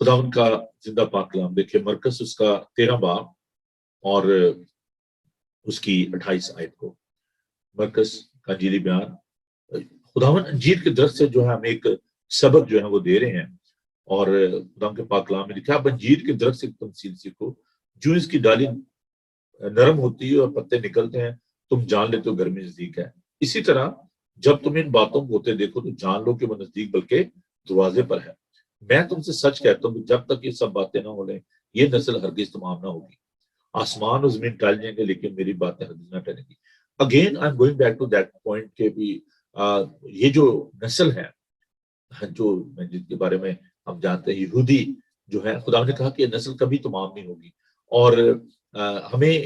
خداوند کا زندہ پاک کلام دیکھیں، مرکز اس کا 13 باب اور اس کی 28 آیت کو. مرکز کا انجیلی بیان. خداوند انجیر کے درخت سے جو ہے ہمیں ایک سبق جو ہے وہ دے رہے ہیں. اور خداوند کے پاک کلام میں لکھا، اب انجیر کے درخت سے ایک تمثیل سیکھو، جو اس کی ڈالی نرم ہوتی ہے اور پتے نکلتے ہیں، تم جان لیتے ہو گرمی نزدیک ہے. اسی طرح جب تم ان باتوں کو ہوتے دیکھو تو جان لو کہ وہ نزدیک بلکہ دروازے پر ہے. میں تم سے سچ کہتا ہوں کہ جب تک یہ سب باتیں نہ ہو لیں، یہ نسل ہرگز تمام نہ ہوگی. آسمان و زمین ٹل جائیں گے لیکن میری باتیں ہرگز نہ ٹلیں گی. Again I am going back to that point کہ بھی یہ جو نسل ہے جو جن کے بارے میں ہم جانتے ہیں یہودی جو ہے، خدا نے کہا کہ یہ نسل کبھی تمام نہیں ہوگی، اور ہمیں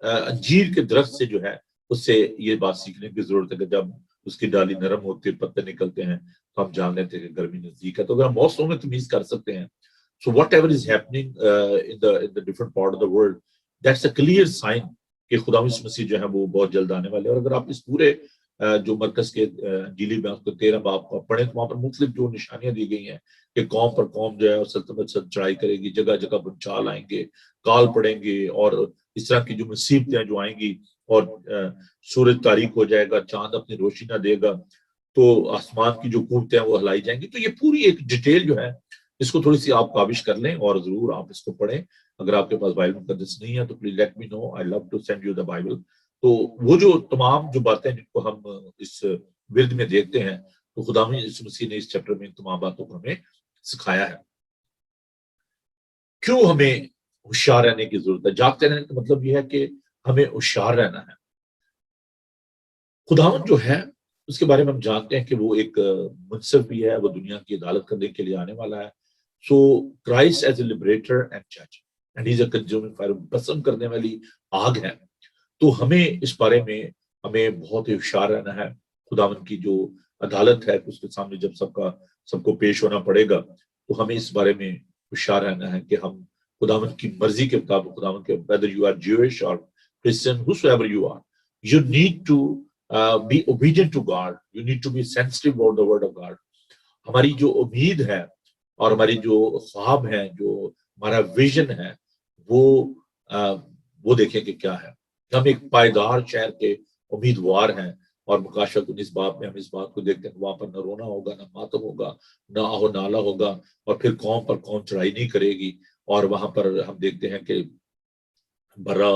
انجیر کے درخت سے جو ہے اس سے یہ بات سیکھنے کی ضرورت ہے کہ جب اس کی ڈالی نرم ہوتی ہے، پتے نکلتے ہیں، تو ہم جان لیتے ہیں کہ گرمی نزدیک ہے۔ تو اگر ہم موسموں میں تمیز کر سکتے ہیں، so what ever is happening in the different part of the world, that's a clear sign کہ خدا یسوع مسیح جو ہے وہ بہت جلد آنے والے ہیں۔ اور اگر آپ اس پورے جو مرکز کے انجیلی میں 13 باب کو پڑھیں تو وہاں پر مختلف جو نشانیاں دی گئی ہیں کہ قوم پر قوم جو ہے سلطنت سے چڑھائی کرے گی، جگہ جگہ بنچال آئیں گے، کال پڑیں گے، اور اس طرح کی جو مصیبتیں جو آئیں گی، اور سورج تاریک ہو جائے گا، چاند اپنی روشنی نہ دے گا، تو آسمان کی جو قوتیں ہیں وہ ہلائی جائیں گی۔ تو یہ پوری ایک ڈیٹیل جو ہے اس کو تھوڑی سی آپ کاوش کر لیں اور ضرور آپ اس کو پڑھیں۔ اگر آپ کے پاس بائبل مقدس نہیں ہے تو please let me know, I love to send you the Bible. تو وہ جو تمام جو باتیں جن کو ہم اس ورد میں دیکھتے ہیں، تو خدا یسوع مسیح نے اس چیپٹر میں ان تمام باتوں کو ہمیں سکھایا ہے۔ کیوں ہمیں ہوشیار رہنے کی ضرورت ہے؟ جاگتے رہنے کا مطلب یہ ہے کہ ہمیں ہوشیار رہنا ہے۔ خداوند جو ہے اس کے بارے میں ہم جانتے ہیں کہ وہ ایک منصف بھی ہے، وہ دنیا کی عدالت کرنے کے لیے آنے والا ہے۔ سو کرائسٹ ایز اے لبریٹر اینڈ جج and he is a consuming fire, پسند کرنے والی آگ ہے۔ تو ہمیں اس بارے میں ہمیں بہت ہی ہوشیار رہنا ہے۔ خداوند کی جو عدالت ہے اس کے سامنے جب سب کو پیش ہونا پڑے گا، تو ہمیں اس بارے میں ہوشیار رہنا ہے کہ ہم خداوند کی مرضی کے مطابق، خداوند کے whether you are Jewish or Christian, whosoever you are, you need to be obedient to God. You need to be sensitive about the word of God. ہماری جو امید ہے اور ہماری جو خواب ہیں، جو ہمارا ویژن ہے، وہ دیکھیں کہ کیا ہے۔ ہم ایک پائیدار شہر کے امیدوار ہیں، اور مکاشفہ 19 باب میں ہم اس بات کو دیکھتے ہیں کہ وہاں پر نہ رونا ہوگا، نہ ماتم ہوگا، نہ آہو نالا ہوگا، اور پھر قوم پر قوم چڑھائی نہیں کرے گی۔ اور وہاں پر ہم دیکھتے ہیں کہ برا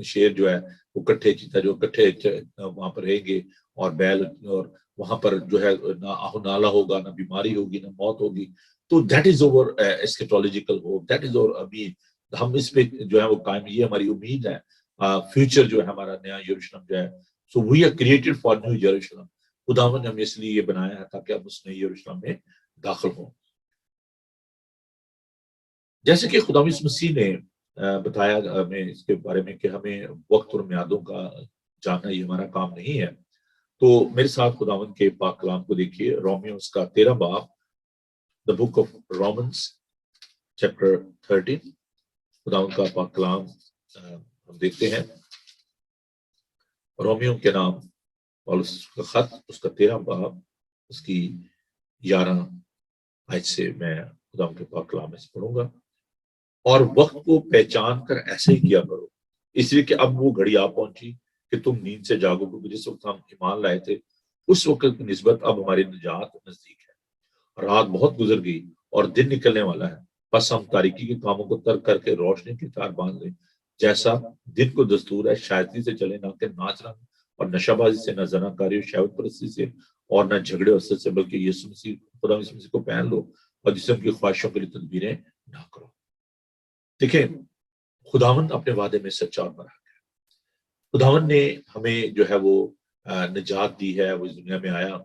شیر جو ہے وہ کٹھے چیتا جو کٹھے وہاں پر رہیں گے، اور بیل، اور وہاں پر جو ہے نہ آہو نالا ہوگا، نہ بیماری ہوگی، نہ موت ہوگی۔ تو that is our eschatological hope, that is our امید۔ ہم اس پہ جو ہے وہ قائم، یہ ہماری امید ہے۔ فیوچر جو ہے ہمارا نیا یروشلم جو ہے، so we are created for new یروشلم۔ خداوند نے ہمیں اس لیے یہ بنایا ہے تاکہ ہم اس نئے یروشلم میں داخل ہوں۔ جیسے کہ خدا یسوع مسیح نے بتایا ہمیں اس کے بارے میں کہ ہمیں وقت اور میعادوں کا جاننا یہ ہمارا کام نہیں ہے۔ تو میرے ساتھ خداوند کے پاک کلام کو دیکھیے، رومیوز کا 13 باب، دا بک آف رومنس چیپٹر 13۔ خداوند کا پاک کلام ہم دیکھتے ہیں، رومیو کے نام اور اس کا خط، اس کا 13 باب، اس کی 11 آیت سے میں خداوند کے پاک کلام میں سے پڑھوں گا۔ اور وقت کو پہچان کر ایسے ہی کیا کرو، اس لیے کہ اب وہ گھڑی آ پہنچی کہ تم نیند سے جاگو، کیونکہ جس وقت ہم ایمان لائے تھے اس وقت کی نسبت اب ہماری نجات نزدیک ہے۔ رات بہت گزر گئی اور دن نکلنے والا ہے، بس ہم تاریکی کے کاموں کو ترک کر کے روشنی کے تار باندھ لیں، جیسا دن کو دستور ہے۔ شائستگی سے چلے، نہ کہ ناچ رنگ اور نشہ بازی سے، نہ زنا کاری اور شہوت پرستی سے، اور نہ جھگڑے اور حسد سے، بلکہ یسوع مسیح، خدا یسوع مسیح کو پہن لو، اور جسم کی خواہشوں کے لیے تدبیریں نہ کرو۔ دیکھیں، خداوند اپنے وعدے میں سچا اور برحق ہے۔ خداوند نے ہمیں جو ہے وہ نجات دی ہے، وہ اس دنیا میں آیا۔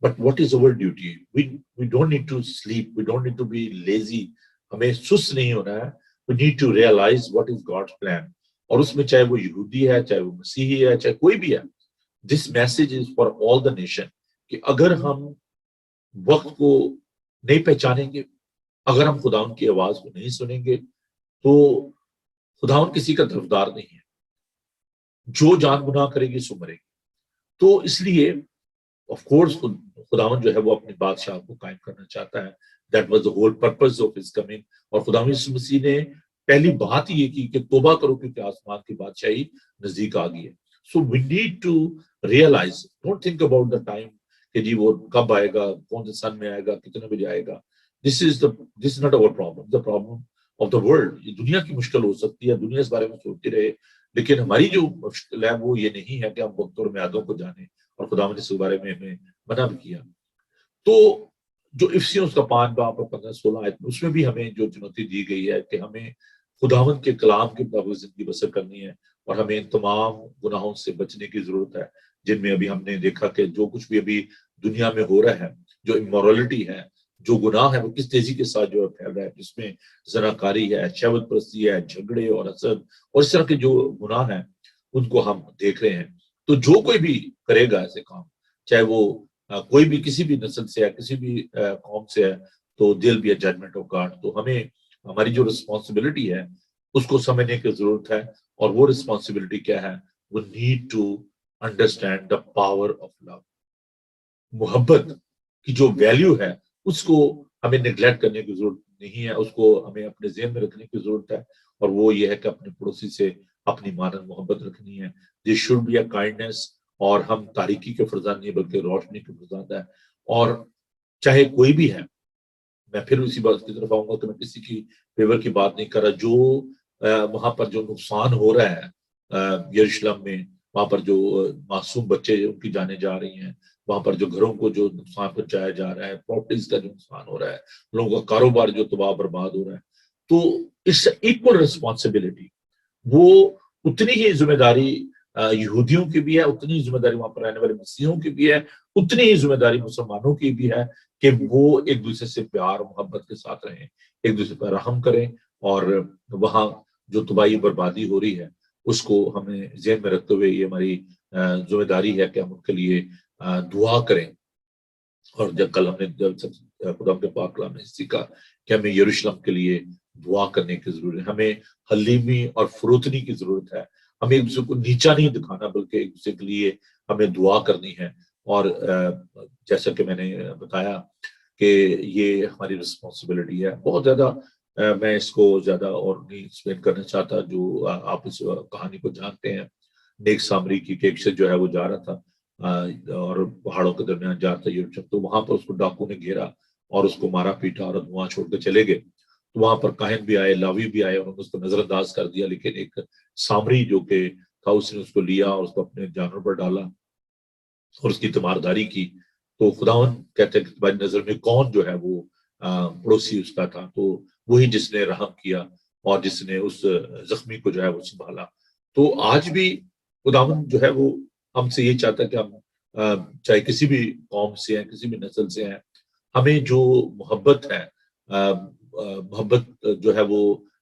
But what is our duty? We don't need to sleep, we don't need to be lazy. ہمیں سست نہیں ہونا ہے۔ We need to realize what is God's plan, اور اس میں چاہے وہ یہودی ہے، چاہے وہ مسیحی ہے، چاہے کوئی بھی ہے، this message is for all the nation, کہ اگر ہم وقت کو نہیں پہچانیں گے، اگر ہم خداوند کی آواز کو نہیں سنیں گے، تو خداوند کسی کا طرفدار نہیں ہے۔ جو جان گناہ کرے گی سو مرے گی۔ تو اس لیے آف کورس خداوند جو ہے وہ اپنی بادشاہ کو قائم کرنا چاہتا ہے۔ That was the whole purpose of his coming. اور خداوند یسوع مسیح نے پہلی بات یہ کی کہ توبہ کرو، کیونکہ آسمان کی بادشاہی نزدیک آ گئی ہے۔ So we need to realise, don't think about the time کہ جی وہ کب آئے گا، کون سے سن میں آئے گا، کتنے بجے آئے گا۔ This is not our problem, the problem of the world. یہ دنیا کی مشکل ہو سکتی ہے، دنیا اس بارے میں سوچتی رہے، لیکن ہماری جو مشکل ہے وہ یہ نہیں ہے کہ ہم وقت اور میعادوں کو جانیں، اور خدا نے اس کے بارے میں ہمیں منع بھی کیا۔ تو جو افسیوں اس کا 5 باب 15-16 آیت میں، اس میں بھی ہمیں جو چنوتی دی گئی ہے کہ ہمیں خداوند کے کلام کے مطابق زندگی بسر کرنی ہے، اور ہمیں ان تمام گناہوں سے بچنے کی ضرورت ہے جن میں ابھی ہم نے دیکھا کہ جو کچھ بھی ابھی دنیا میں ہو رہا ہے، جو امورلٹی ہے، جو گناہ ہے، وہ کس تیزی کے ساتھ جو ہے پھیل رہا ہے، جس میں زناکاری ہے، شہوت پرستی ہے، جھگڑے اور حسد اور اس طرح کے جو گناہ ہیں ان کو ہم دیکھ رہے ہیں۔ تو جو کوئی بھی کرے گا ایسے کام، چاہے وہ کوئی بھی کسی بھی نسل سے ہے، کسی بھی قوم سے ہے، تو دل be a judgment of God. تو ہمیں ہماری جو رسپانسبلٹی ہے اس کو سمجھنے کی ضرورت ہے، اور وہ رسپانسبلٹی کیا ہے؟ وہ need to understand the power of love. محبت کی جو ویلیو ہے اس کو ہمیں نیگلیکٹ کرنے کی ضرورت نہیں ہے، اس کو ہمیں اپنے ذہن میں رکھنے کی ضرورت ہے، اور وہ یہ ہے کہ اپنے پڑوسی سے اپنی مانند محبت رکھنی ہے۔ This should be a kindness, اور ہم تاریکی کے فرزند نہیں بلکہ روشنی کے فرزند ہے۔ اور چاہے کوئی بھی ہے، میں پھر اسی بات کی طرف آؤں گا کہ میں کسی کی فیور کی بات نہیں کر رہا، جو وہاں پر جو نقصان ہو رہا ہے یروشلم میں، وہاں پر جو معصوم بچے ان کی جانیں جا رہی ہیں، وہاں پر جو گھروں کو جو نقصان پہنچایا جا رہا ہے، پراپرٹیز کا جو نقصان ہو رہا ہے، لوگوں کا کاروبار جو تباہ برباد ہو رہا ہے، تو اس ایکول ریسپانسبلٹی، وہ اتنی ہی ذمہ داری یہودیوں کی بھی ہے، اتنی ہی ذمہ داری وہاں پر رہنے والے مسیحیوں کی بھی ہے، اتنی ہی ذمہ داری مسلمانوں کی بھی ہے کہ وہ ایک دوسرے سے پیار محبت کے ساتھ رہیں، ایک دوسرے پر رحم کریں، اور وہاں جو تباہی بربادی ہو رہی ہے اس کو ہمیں ذہن میں رکھتے ہوئے یہ ہماری ذمہ داری ہے کہ ہم ان کے لیے دعا کریں۔ اور جب کل ہم نے خدا کے پاک کلام نے سیکھا کہ ہمیں یروشلم کے لیے دعا کرنے کی ضرورت ہے، ہمیں حلیمی اور فروتنی کی ضرورت ہے، ہمیں ایک دوسرے کو نیچا نہیں دکھانا بلکہ ایک دوسرے کے لیے ہمیں دعا کرنی ہے۔ اور جیسا کہ میں نے بتایا کہ یہ ہماری رسپانسبلٹی ہے بہت زیادہ۔ میں اس کو زیادہ اور نہیں ایکسپلین کرنا چاہتا، جو آپ اس کہانی کو جانتے ہیں، نیک سامری کی، کہ ایک شخص جو ہے وہ جا رہا تھا اور پہاڑوں کے درمیان جا رہا تھا، تو وہاں پر اس کو ڈاکو نے گھیرا اور اس کو مارا پیٹا اور وہاں چھوڑ کے چلے گئے۔ تو وہاں پر کاہن بھی آئے، لاوی بھی آئے، انہوں نے اس کو نظر انداز کر دیا، لیکن ایک سامری جو کہ تھا اس نے اس کو لیا اور اس کو اپنے جانور پر ڈالا اور اس کی تیمارداری کی۔ تو خداوند کہتے ہیں کہ تمہاری نظر میں کون جو ہے وہ پڑوسی اس کا تھا؟ تو وہی جس نے رحم کیا اور جس نے اس زخمی کو جو ہے وہ سنبھالا۔ تو آج بھی خداوند جو ہے وہ ہم سے یہ چاہتا ہے کہ ہم چاہے کسی بھی قوم سے ہیں، کسی بھی نسل سے ہیں، ہمیں جو محبت ہے، محبت جو ہے وہ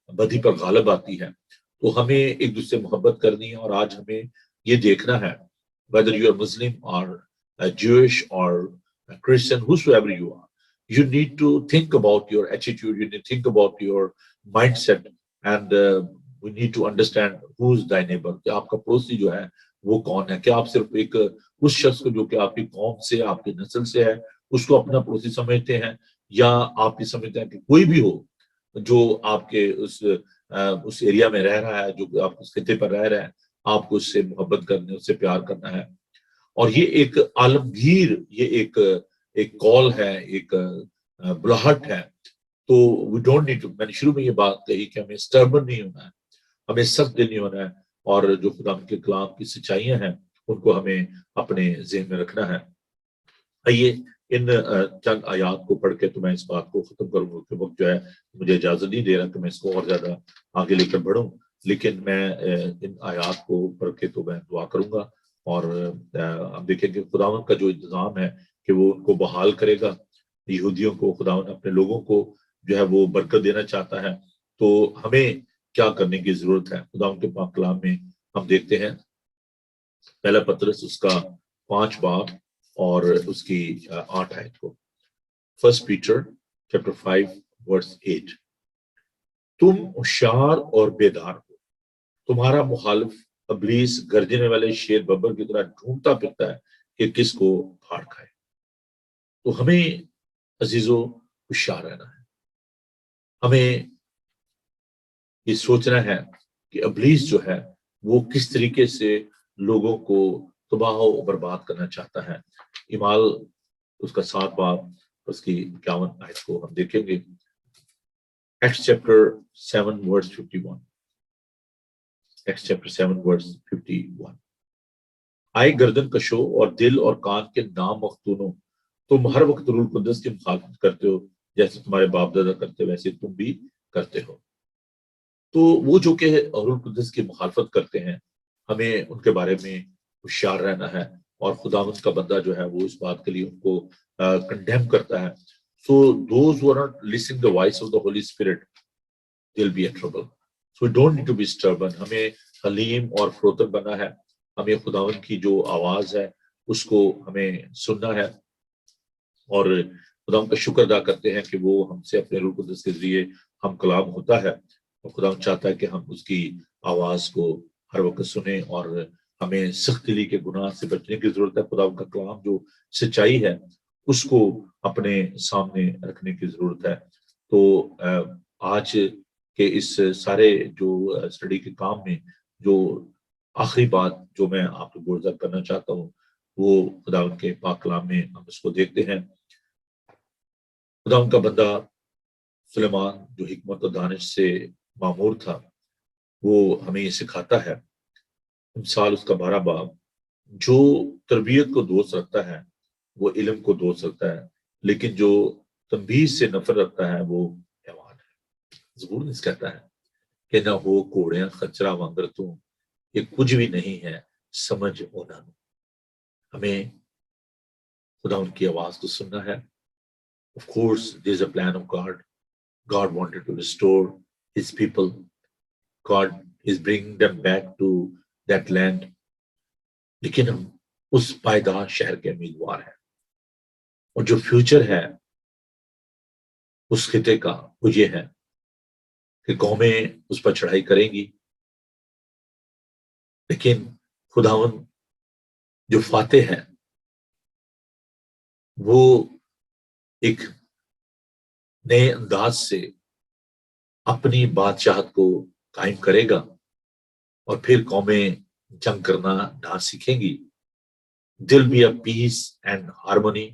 بدی پر غالب آتی ہے، تو ہمیں ایک دوسرے سے محبت کرنی ہے۔ اور آج ہمیں یہ دیکھنا ہے whether you are Muslim or Jewish or Christian, whosoever you are, you need to think about your attitude, you need to think about your mindset, and we need to understand who's thy neighbor، کہ آپ کا پڑوسی جو ہے وہ کون ہے۔ کہ آپ صرف ایک اس شخص کو جو کہ آپ کی قوم سے، آپ کی نسل سے ہے، اس کو اپنا پڑوسی سمجھتے ہیں، یا آپ یہ سمجھتے ہیں کہ کوئی بھی ہو جو آپ کے اس ایریا میں رہ رہا ہے، جو آپ اس خطے پر رہ رہا ہے، آپ کو اس سے محبت کرنا، اس سے پیار کرنا ہے۔ اور یہ ایک عالمگیر، یہ ایک کال ہے، ایک بلاہٹ ہے۔ تو وی ڈونٹ نیڈ ٹو، میں نے شروع میں یہ بات کہی کہ ہمیں سٹربن نہیں ہونا ہے، ہمیں سخت دل نہیں ہونا ہے، اور جو خدا کے کلام کی سچائیاں ہیں ان کو ہمیں اپنے ذہن میں رکھنا ہے۔ آئیے ان چند آیات کو پڑھ کے تو میں اس بات کو ختم کروں گا کہ وقت جو ہے مجھے اجازت نہیں دے رہا کہ میں اس کو اور زیادہ آگے لے کر بڑھوں، لیکن میں ان آیات کو پڑھ کے تو میں دعا کروں گا، اور ہم دیکھیں کہ خداوند کا جو انتظام ہے کہ وہ ان کو بحال کرے گا، یہودیوں کو خداوند اپنے لوگوں کو جو ہے وہ برکت دینا چاہتا ہے۔ تو ہمیں کیا کرنے کی ضرورت ہے؟ خداوند کے پاک کلام میں ہم دیکھتے ہیں پہلا پطرس اس کا 5 باب اور اس کی 8 آیت کو، 1 پیٹر چیپٹر 5 ورس 8، تم ہوشیار اور بیدار ہو، تمہارا مخالف ابلیس گرجنے والے شیر ببر کی طرح ڈھونڈتا پھرتا ہے کہ کس کو پھاڑ کھائے۔ تو ہمیں عزیزو ہوشیار رہنا ہے، ہمیں یہ سوچنا ہے کہ ابلیس جو ہے وہ کس طریقے سے لوگوں کو تباہ و برباد کرنا چاہتا ہے۔ اعمال اس کا 7 باب اس کی 51 آیت کو ہم دیکھیں گے۔ ایکٹس چیپٹر 7 ورس 51، ایکٹس چیپٹر 7 ورس 51، آئے گردن کشو اور دل اور کان کے نام مختونوں، تم ہر وقت روح القدس کی مخالفت کرتے ہو، جیسے تمہارے باپ دادا کرتے ویسے تم بھی کرتے ہو۔ تو وہ جو کہ روح القدس کی مخالفت کرتے ہیں، ہمیں ان کے بارے میں ہوشیار رہنا ہے، اور خداوند کا بندہ جو ہے وہ اس بات کے لیے ان کو کنڈیم کرتا ہے. So those who are not listening the voice of the Holy Spirit, they'll be in trouble. So we don't need to be stubborn. ہمیں حلیم اور فروتن بننا ہے. ہمیں خداوند کی جو آواز ہے اس کو ہمیں سننا ہے، اور خداوند کا شکر ادا کرتے ہیں کہ وہ ہم سے اپنے روح القدس کے ذریعے ہم کلام ہوتا ہے، اور خداوند چاہتا ہے کہ ہم اس کی آواز کو ہر وقت سنیں، اور ہمیں سخت دلی کے گناہ سے بچنے کی ضرورت ہے. خداوند کا کلام جو سچائی ہے اس کو اپنے سامنے رکھنے کی ضرورت ہے. تو آج کے اس سارے جو اسٹڈی کے کام میں جو آخری بات جو میں آپ کو گزر کرنا چاہتا ہوں وہ خداوند کے پاک کلام میں ہم اس کو دیکھتے ہیں. خداوند کا بندہ سلیمان جو حکمت و دانش سے معمور تھا، وہ ہمیں یہ سکھاتا ہے. مثال اس کا 12 باب، جو تربیت کو دوست رکھتا ہے وہ علم کو دوست رکھتا ہے، لیکن جو تنبیہ سے نفرت رکھتا ہے وہ حیوان ہے. زبور اس کہتا ہے کہ نہ ہو کوڑیاں خچرا وانگر تو یہ کچھ بھی نہیں ہے سمجھ ہونا. ہمیں خدا ان کی آواز کو سننا ہے. Of course there is a plan of God. God wanted to restore his people. God is bringing them back to that land. لیکن ہم اس پائیدار شہر کے امیدوار ہیں، اور جو فیوچر ہے اس خطے کا وہ یہ ہے کہ قومیں اس پر چڑھائی کریں گی، لیکن خداوند جو فاتح ہے وہ ایک نئے انداز سے اپنی بادشاہت کو قائم کرے گا، اور پھر قومیں جنگ کرنا نہ سیکھیں گی. دل بھی اب پیس اینڈ ہارمونی.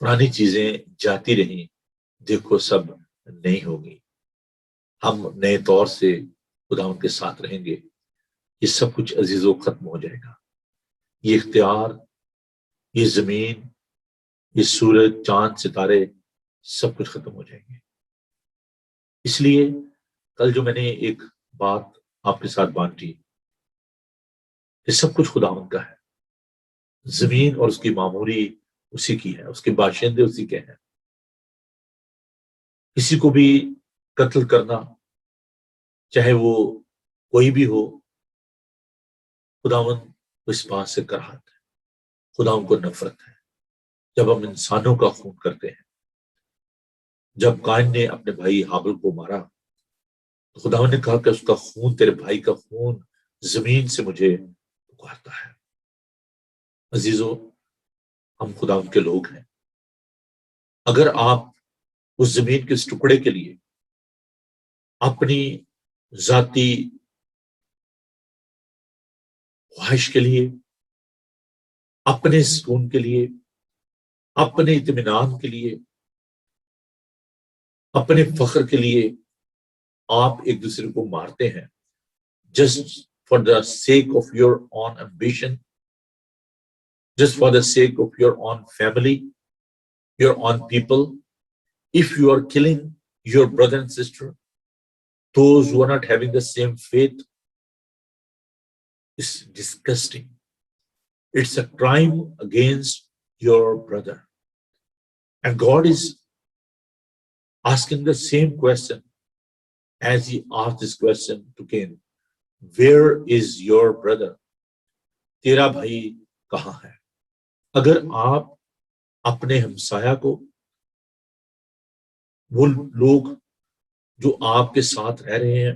پرانی چیزیں جاتی رہیں، دیکھو سب نئی ہوگی. ہم نئے طور سے خداوند کے ساتھ رہیں گے. یہ سب کچھ عزیزو ختم ہو جائے گا. یہ اختیار، یہ زمین، یہ سورج، چاند، ستارے سب کچھ ختم ہو جائیں گے. اس لیے کل جو میں نے ایک بات آپ کے ساتھ بانٹی، یہ سب کچھ خداوند کا ہے. زمین اور اس کی معموری اسی کی ہے، اس کے باشندے اسی کے ہیں. کسی کو بھی قتل کرنا، چاہے وہ کوئی بھی ہو، خداوند کو اس بات سے کراہت ہے، خداوند کو نفرت ہے جب ہم انسانوں کا خون کرتے ہیں. جب قائن نے اپنے بھائی حابل کو مارا تو خداوند نے کہا کہ اس کا خون، تیرے بھائی کا خون زمین سے مجھے پکارتا ہے. عزیزو، ہم خداوند کے لوگ ہیں. اگر آپ اس زمین کے اس ٹکڑے کے لیے اپنی ذاتی خواہش کے لیے، اپنے سکون کے لیے، اپنے اطمینان کے لیے، اپنے فخر کے لیے آپ ایک دوسرے کو مارتے ہیں، just for the sake of your own ambition, just for the sake of your own family, your own people, if you are killing your brother and sister, those who are not having the same faith, it's disgusting. It's a crime against your brother. And God is asking the same question as he asked this question to Cain. Where is your brother? تیرا بھائی کہاں ہے؟ اگر آپ اپنے ہمسایہ کو، وہ لوگ جو آپ کے ساتھ رہ رہے ہیں،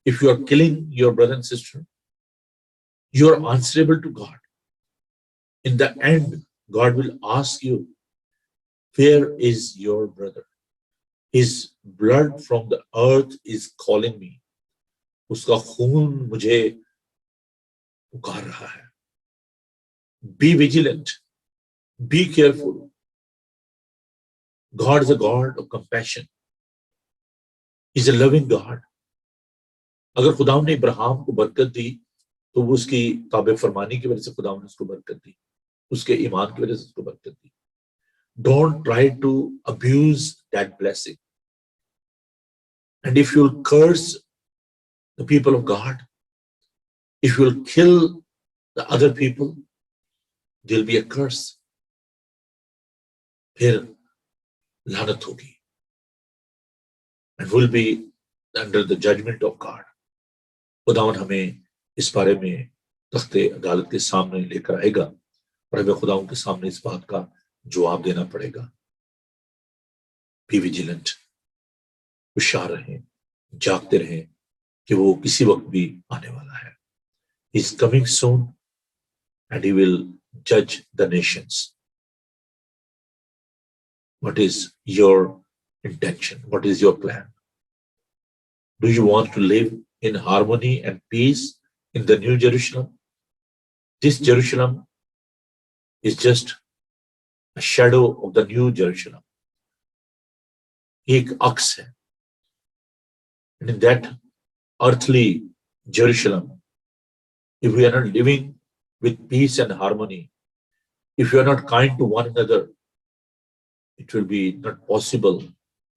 if you are killing your brother and sister, you are answerable to God. In the end, God will ask you, where is your brother? His blood from the earth is calling me. اس کا خون مجھے پکار رہا ہے. Be vigilant. Be careful. God is a God of compassion. He's a loving God. اگر خداوند نے ابراہیم کو برکت دی تو وہ اس کی تابع فرمانی کی وجہ سے خداوند نے اس کو برکت دی، اس کے ایمان کی وجہ سے اس کو برکت دی. Don't try to abuse that blessing. And if you'll curse the people of God, if you'll kill the other people, there'll be a curse. پھر لعنت ہوگی. And will be under the judgment of God. خداوند ہمیں اس بارے میں تخت عدالت کے سامنے لے کر آئے گا اور ہمیں خداوند کے سامنے اس بات کا جواب دینا پڑے گا. Be vigilant. ہوشیار رہیں, جاگتے رہیں کہ وہ کسی وقت بھی آنے والا ہے. He is coming soon and he will judge the nations. What is your intention? What is your plan? Do you want to live in harmony and peace in the New Jerusalem? This Jerusalem is just a shadow of the New Jerusalem. ایک عکس ہے. And in that earthly Jerusalem, if we are not living with peace and harmony, if we are not kind to one another, it will be not possible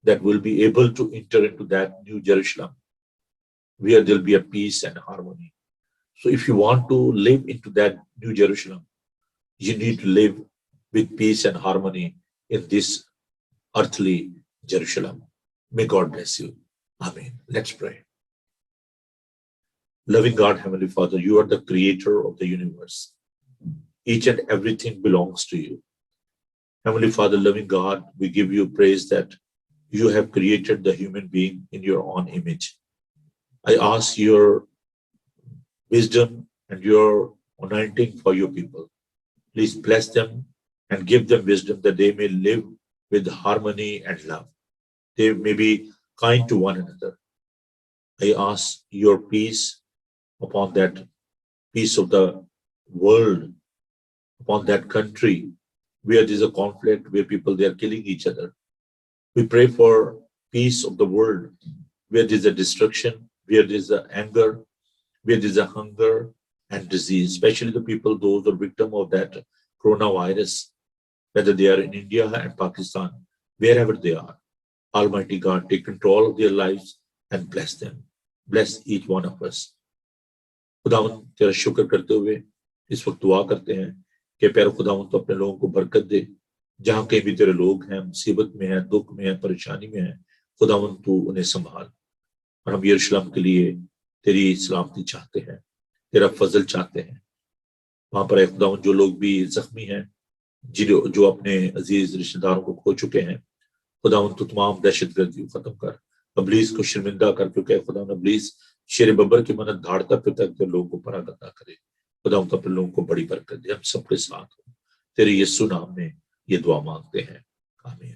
that we'll be able to enter into that New Jerusalem where there'll be a peace and harmony. So if you want to live into that New Jerusalem, you need to live with peace and harmony in this earthly Jerusalem. May God bless you. Amen. Let's pray. Loving God, Heavenly Father, you are the creator of the universe. Each and everything belongs to you. Heavenly Father, loving God, we give you praise that you have created the human being in your own image. I ask your wisdom and your anointing for your people. Please bless them and give them wisdom that they may live with harmony and love. They may be kind to one another. I ask your peace upon that piece of the world, upon that country where there's a conflict, where people, they are killing each other. We pray for peace of the world, where there's a destruction, where there's a anger, where there's a hunger and disease, especially the people, those who are victim of that coronavirus, whether they are in India and Pakistan, wherever they are. Almighty God, take control of their lives and bless them. Bless each one of us. خداوند تیرا شکر کرتے ہوئے اس وقت دعا کرتے ہیں کہ پیارے خداوند تو اپنے لوگوں کو برکت دے. جہاں کہیں بھی تیرے لوگ ہیں, مصیبت میں ہیں, دکھ میں ہیں, پریشانی میں ہیں, خداوند تو انہیں سنبھال. اور ہم یروشلم کے لیے تیری سلامتی چاہتے ہیں, تیرا فضل چاہتے ہیں. وہاں پر اے خداوند جو لوگ بھی زخمی ہیں, جو اپنے عزیز رشتہ داروں کو کھو چکے ہیں, خداوند تو تمام دہشت گردی کو ختم کر, ابلیس کو شرمندہ کر, کیونکہ خداوند ابلیس شیر ببر کی مانند دھاڑتا پھرتا ہے, لوگوں کو پناہ گندہ کرے. خداوند اپنے لوگوں کو بڑی برکت دے. ہم سب کے ساتھ ہوں, تیرے یسوع نام میں یہ دعا مانگتے ہیں, آمین.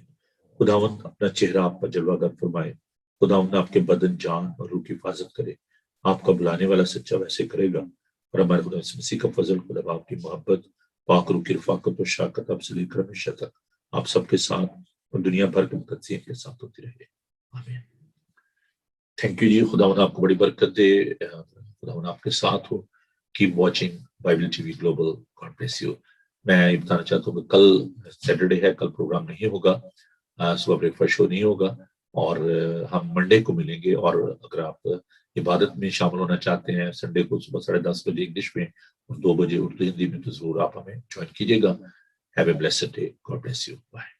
خداوند اپنا چہرہ آپ پر جلوہ گر فرمائے. خداوند آپ کے بدن, جان اور روح کی حفاظت کرے. آپ کا بلانے والا سچا ویسے کرے گا. اور ہمارے خدا مسیح کا فضل, خدا باپ کی محبت, پاک روح کی رفاقت و شراکت آپ سے لے کر ہمیشہ تک آپ سب کے ساتھ اور دنیا بھر کے مقدسین کے ساتھ ہوتی رہے. آمین. تھینک یو جی. خداوند آپ کو بڑی برکت دے. خداوند آپ کے ساتھ ہو. Keep watching Bible T V global. God bless you. میں یہ بتانا چاہتا ہوں کہ کل سیٹرڈے ہے, کل پروگرام نہیں ہوگا, صبح بریک فاسٹ شو نہیں ہوگا, اور ہم منڈے کو ملیں گے. اور اگر آپ عبادت میں شامل ہونا چاہتے ہیں سنڈے کو صبح 10:30 بجے انگلش میں اور 2 بجے اردو ہندی میں, تو ضرور آپ ہمیں جوائن کیجیے گا. Have a blessed day. God bless you. Bye.